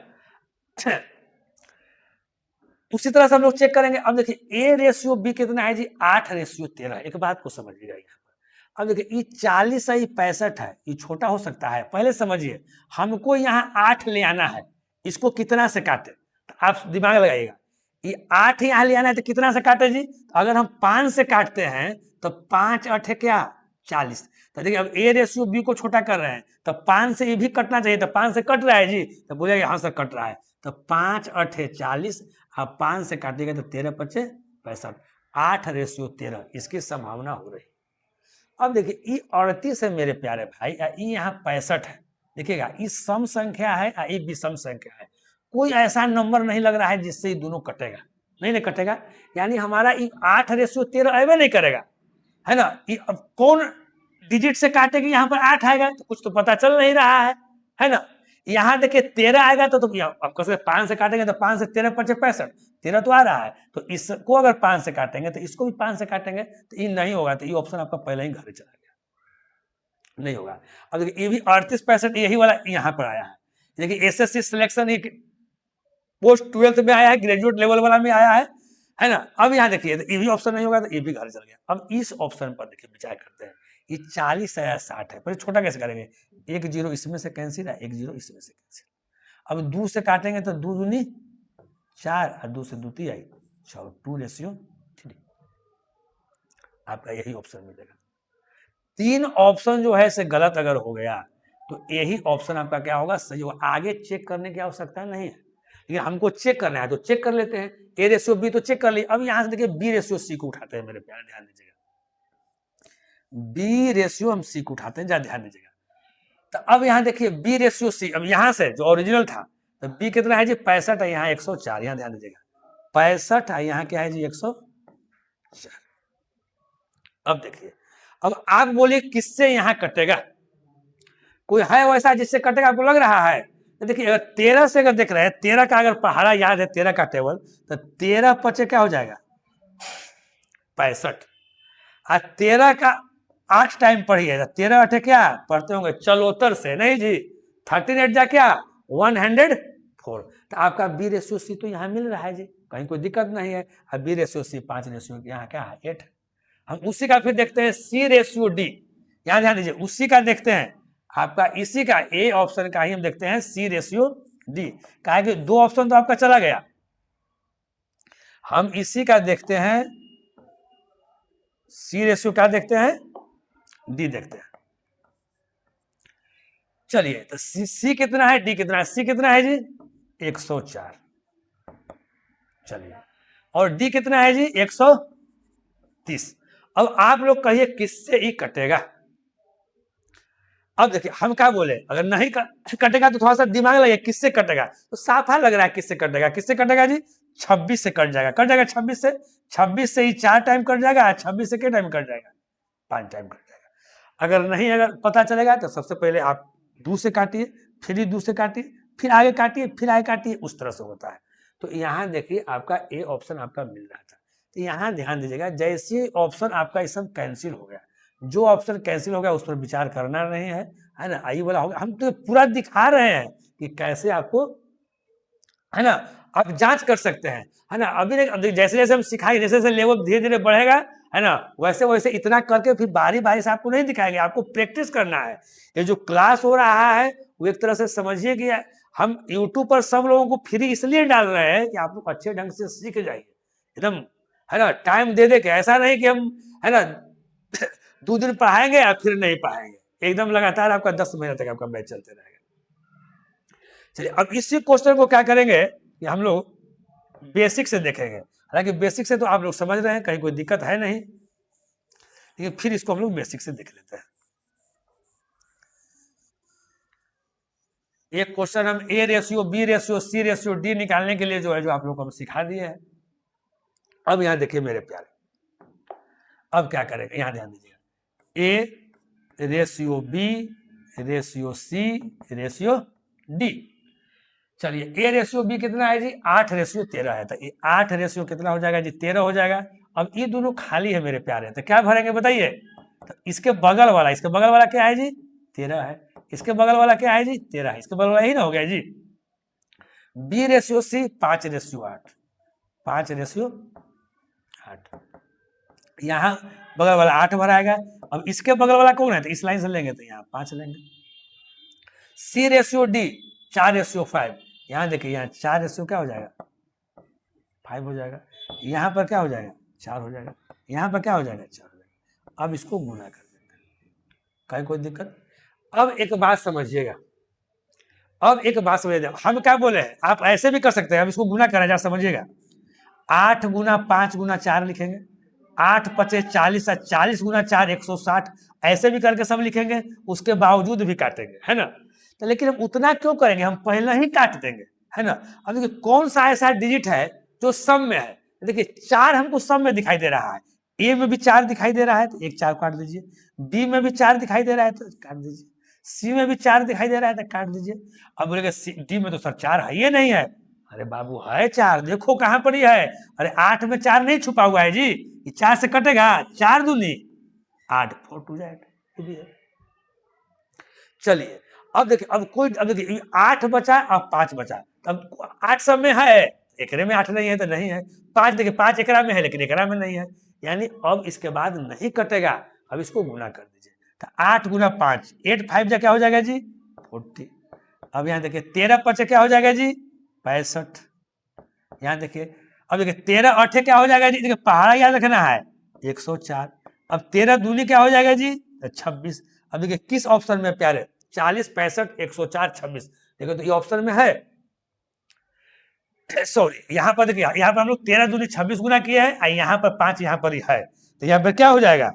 उसी तरह से हम लोग चेक करेंगे। अब देखिए ए रेशियो बी कितना है जी, 8 रेशियो 13। एक बात को समझिएगा यहाँ पर, अब देखिए ये 40 है, ये 65 है, ये छोटा हो सकता है। पहले समझिए, हमको यहाँ 8 ले आना है, इसको कितना से काटे, तो आप दिमाग लगाइएगा। ये 8 यहाँ ले आना है तो कितना से काटे जी, तो अगर हम 5 से काटते हैं तो 5 8 है क्या, 40। तो देखिए अब ए रेशियो बी को छोटा कर रहे हैं, तो 5 से ये भी कटना चाहिए, तो 5 से कट रहा है जी, तो बोलेगा हाँ सर कट रहा है। तो 5 8 है 40, आप 5 से काटिएगा तो 13 5 65, 8 रेशियो 13 इसकी संभावना हो रही। अब देखिए ये 38 है मेरे प्यारे भाई, ये यहाँ 65 है, देखिएगा ये सम संख्या है और ये विषम संख्या है, कोई ऐसा नंबर नहीं लग रहा है जिससे ये दोनों कटेगा, नहीं कटेगा, यानी हमारा ये 8:13 अबे नहीं करेगा, है ना। ये अब कौन डिजिट से काटेगी, यहाँ पर 8 आएगा तो कुछ तो पता चल नहीं रहा है ना। यहाँ देखिए 13 आएगा तो अब कैसे 5 से काटेंगे तो 5 से 13 5 65, 13 तो आ रहा है, तो इसको अगर 5 से काटेंगे तो इसको भी 5 से काटेंगे, तो ये नहीं होगा, तो ये ऑप्शन आपका पहले ही घर चला गया, नहीं होगा। अब देखिए ये भी 38-65 यही वाला यहाँ पर आया है, देखिए एसएससी सिलेक्शन पोस्ट 12th में आया है, ग्रेजुएट लेवल वाला में आया है ना। अब यहाँ देखिए ये भी ऑप्शन नहीं होगा तो ये भी घर चल गया। अब इस ऑप्शन पर देखिए विचार करते हैं, ये 40 है या 60 है, पर छोटा कैसे करेंगे, 1 0 इसमें से कैंसिल है, 1 0 इसमें से कैंसिल। अब 2 से काटेंगे तो 2 दूनी 4 और 2 से 2 3 आई, चलो 2:3, आपका यही ऑप्शन मिलेगा। 3 ऑप्शन जो है से गलत अगर हो गया तो यही ऑप्शन आपका क्या होगा, सही होगा। आगे चेक करने की आवश्यकता नहीं है, लेकिन हमको चेक करना है तो चेक कर लेते हैं। A/B तो चेक कर ली, अब यहां से देखिए B/C को उठाते हैं, मेरे प्यारे ध्यान दीजिएगा, B/C हम C को उठाते हैं, जरा ध्यान दीजिएगा। तो अब यहाँ देखिए B/C, अब यहां से जो ओरिजिनल था तो B कितना है जी 65 है, यहाँ 104, यहाँ ध्यान दीजिएगा 65 है, यहाँ क्या है जी 104। अब देखिए, अब आप बोलिए किससे यहाँ कटेगा, कोई है वैसा जिससे कटेगा, आपको लग रहा है। तो देखिए अगर 13 से अगर देख रहे हैं, 13 का अगर पहाड़ा याद है, 13 का टेबल, तो 13 पचे क्या हो जाएगा 65, और 13 का 8 टाइम पढ़िए, 13 8 क्या पढ़ते होंगे चलोतर से, नहीं जी 13 जा क्या 104, तो आपका B/C तो यहाँ मिल रहा है जी, कहीं कोई दिक्कत नहीं है। अब B/C 5 यहाँ क्या है 8। हम उसी का फिर देखते हैं C/D, यहाँ ध्यान दीजिए उसी का देखते हैं, आपका इसी का ए ऑप्शन का ही हम देखते हैं C/D, कहा कि 2 ऑप्शन तो आपका चला गया, हम इसी का देखते हैं C/D क्या देखते हैं, D देखते हैं। चलिए तो C कितना है, D कितना है, C कितना है जी 104, चलिए, और D कितना है जी 130। अब आप लोग कहिए किससे ही कटेगा। अब देखिए हम क्या बोले, अगर नहीं कटेगा तो थोड़ा सा दिमाग लगे किससे कटेगा, तो साफा लग रहा है किससे कटेगा, किससे कटेगा जी 26 से कट जाएगा, 26 से ही 4 टाइम कट जाएगा, 26 से क्या टाइम कट जाएगा 5 टाइम कट जाएगा। अगर नहीं अगर पता चलेगा तो सबसे पहले आप 2 से काटिए, फिर 2 से काटिए, फिर आगे काटिए, फिर आगे काटिए, उस तरह से होता है। तो यहाँ देखिए आपका ए ऑप्शन आपका मिल रहा था, तो यहाँ ध्यान दीजिएगा जैसे ऑप्शन आपका इस सब कैंसिल हो गया, जो ऑप्शन कैंसिल हो गया उस पर विचार करना नहीं है ना, आई वाला होगा। हम तो पूरा दिखा रहे हैं कि कैसे आपको, है ना, आप जांच कर सकते हैं, है ना। अभी जैसे जैसे हम सिखाएंगे, जैसे जैसे लेवल धीरे धीरे बढ़ेगा, है ना, वैसे वैसे इतना करके फिर बारी बारी से आपको नहीं दिखाएंगे, आपको प्रैक्टिस करना है। ये जो क्लास हो रहा है वो एक तरह से समझिए कि हम यूट्यूब पर सब लोगों को फ्री इसलिए डाल रहे हैं कि आप लोग अच्छे ढंग से सीख जाइए एकदम, है ना, टाइम दे दे के, ऐसा नहीं कि हम, है ना 2 दिन पढ़ाएंगे या फिर नहीं पढ़ाएंगे, एकदम लगातार आपका 10 महीने तक आपका बैच चलते रहेगा। चलिए अब इसी क्वेश्चन को क्या करेंगे कि हम लोग बेसिक से देखेंगे, हालांकि बेसिक से तो आप लोग समझ रहे हैं, कहीं कोई दिक्कत है नहीं, लेकिन फिर इसको हम लोग बेसिक से देख लेते हैं। एक क्वेश्चन हम A/B/C C/D निकालने के लिए जो है जो आप लोग को हम सिखा दिए हैं। अब यहां देखिए मेरे प्यारे, अब क्या करेंगे, यहां ध्यान दीजिएगा A/B/C/D। चलिए A/B कितना है जी 8/13 है, तो 8 कितना हो जाएगा जी 13 हो जाएगा। अब ये दोनों खाली है मेरे प्यारे, तो क्या भरेंगे बताइए, तो इसके बगल वाला क्या है जी 13 है, इसके बगल वाला क्या है जी 13 है, इसके बगल वाला ही ना हो गया जी। B/C 5/8, 5/8, यहाँ बगल वाला 8 भराएगा। अब इसके बगल वाला कौन है, तो इस लाइन से लेंगे तो यहाँ 5 लेंगे। C/D 4/5, यहाँ देखिए यहाँ 4 क्या हो जाएगा 5 हो जाएगा, यहाँ पर क्या हो जाएगा 4 हो जाएगा, यहाँ पर क्या हो जाएगा 4 हो जाएगा। अब इसको गुना कर देते हैं, कहीं कोई दिक्कत। अब एक बात समझिएगा, हम क्या बोले हैं, आप ऐसे भी कर सकते हैं, हम इसको गुना करें, समझिएगा 8 गुना 5 गुना 4 लिखेंगे, 8 5 40 और 40 गुना 4 160, ऐसे भी करके सब लिखेंगे, उसके बावजूद भी काटेंगे, है ना। तो लेकिन हम उतना क्यों करेंगे, हम पहले ही काट देंगे, है ना। अब देखिए कौन सा ऐसा डिजिट है जो सम में है, देखिए 4 हमको सम में दिखाई दे रहा है, ए में भी 4 दिखाई दे रहा है तो एक 4 काट दीजिए, बी में भी 4 दिखाई दे रहा है तो काट दीजिए, सी में भी 4 दिखाई दे रहा है तो काट दीजिए। अब बोलेगा डी में तो सर 4 है ये नहीं है, अरे बाबू है 4, देखो कहां पर ही है, अरे 8 में 4 नहीं छुपा हुआ है जी, ये 4 से कटेगा, 4 दूनी 8, 4 टू 8। चलिए अब देखिए, अब देखिए 8 बचा अब 5 बचा, अब 8 सब में है, एकरे में 8 नहीं है तो नहीं है, 5 देखिए 5 एकरा में है लेकिन एकरा में नहीं है, यानी अब इसके बाद नहीं कटेगा, अब इसको गुना कर दीजिए, तो 8 गुना 5, 8 5 जा क्या हो जाएगा जी 40। अब यहाँ देखिए 13 5 क्या हो जाएगा जी 65। यहाँ देखिए, अब देखिए 13 8 क्या हो जाएगा जी, देखिए पहाड़ा याद रखना है 104। अब 13 दूनी क्या हो जाएगा जी 26। अब देखिए किस ऑप्शन में प्यारे, 40 65 104 26, देखो तो ये ऑप्शन में है, सॉरी यहाँ पर देखिए, यहाँ पर हम लोग 13 दूनी 26 गुना किए हैं और यहाँ पर 5 यहाँ पर ही है, तो यहाँ पर क्या हो जाएगा,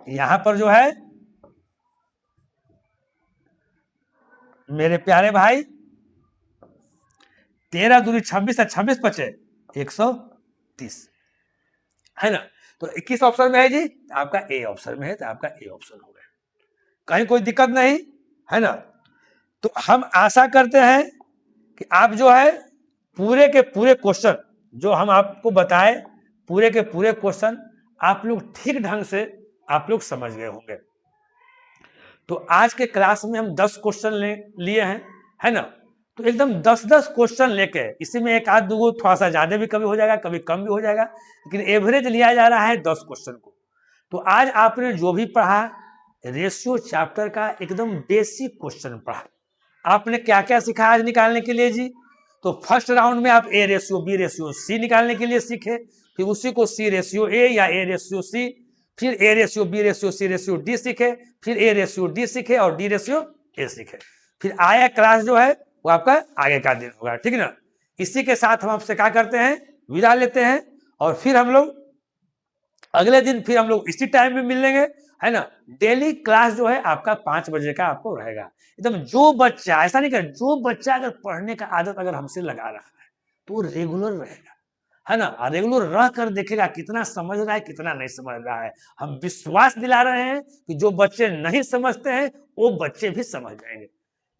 यहाँ पर जो है मेरे प्यारे भाई 13 दूनी 26 और 26 बचे 130, है ना। तो 21 ऑप्शन में है जी, आपका ए ऑप्शन में है, तो आपका ए ऑप्शन हो गया, कहीं कोई दिक्कत नहीं, है ना। तो हम आशा करते हैं कि आप जो है पूरे के पूरे क्वेश्चन जो हम आपको बताए, पूरे के पूरे क्वेश्चन आप लोग ठीक ढंग से आप लोग समझ गए होंगे। तो आज के क्लास में हम 10 क्वेश्चन लिए हैं, है ना। तो एकदम 10-10 क्वेश्चन लेके, इसी में एक आध दो थोड़ा सा ज्यादा भी कभी हो जाएगा, कभी कम भी हो जाएगा, लेकिन एवरेज लिया जा रहा है 10 क्वेश्चन को। तो आज आपने जो भी पढ़ा, रेशियो चैप्टर का एकदम बेसिक क्वेश्चन पढ़ा, आपने क्या क्या सीखा आज निकालने के लिए जी। तो फर्स्ट राउंड में आप A ratio B ratio C निकालने के लिए सीखे, फिर उसी को सी रेशियो ए या ए रेशियो सी, फिर A ratio B ratio C ratio D सीखे, फिर ए रेशियो डी सीखे और डी रेशियो ए सीखे। फिर आया क्लास जो है वो आपका आगे का दिन होगा, ठीक ना। इसी के साथ हम आपसे क्या करते हैं, विदा लेते हैं, और फिर हम लोग अगले दिन फिर हम लोग इसी टाइम में मिल लेंगे, है ना। डेली क्लास जो है आपका 5 बजे का आपको रहेगा। एकदम जो बच्चा, ऐसा नहीं कर, जो बच्चा अगर पढ़ने का आदत अगर हमसे लगा रहा है तो रेगुलर रहेगा, है ना, रेगुलर रह कर देखेगा कितना समझ रहा है कितना नहीं समझ रहा है। हम विश्वास दिला रहे हैं कि जो बच्चे नहीं समझते हैं वो बच्चे भी समझ जाएंगे।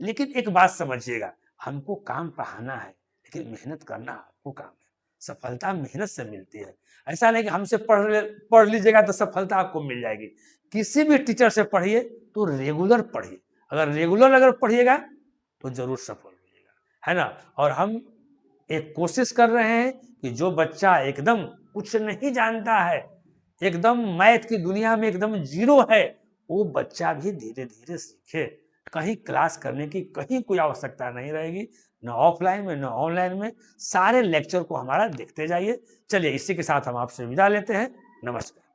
लेकिन एक बात समझिएगा, हमको काम पढ़ाना है लेकिन मेहनत करना आपको काम है, सफलता मेहनत से मिलती है। ऐसा नहीं कि हमसे पढ़ लीजिएगा तो सफलता आपको मिल जाएगी। किसी भी टीचर से पढ़िए तो रेगुलर पढ़िए, अगर रेगुलर पढ़िएगा तो जरूर सफल होइएगा, है ना। और हम एक कोशिश कर रहे हैं कि जो बच्चा एकदम कुछ नहीं जानता है, एकदम मैथ की दुनिया में एकदम जीरो है, वो बच्चा भी धीरे धीरे सीखे। कहीं क्लास करने की कहीं कोई आवश्यकता नहीं रहेगी, न ऑफलाइन में न ऑनलाइन में, सारे लेक्चर को हमारा देखते जाइए। चलिए इसी के साथ हम आपसे विदा लेते हैं, नमस्कार।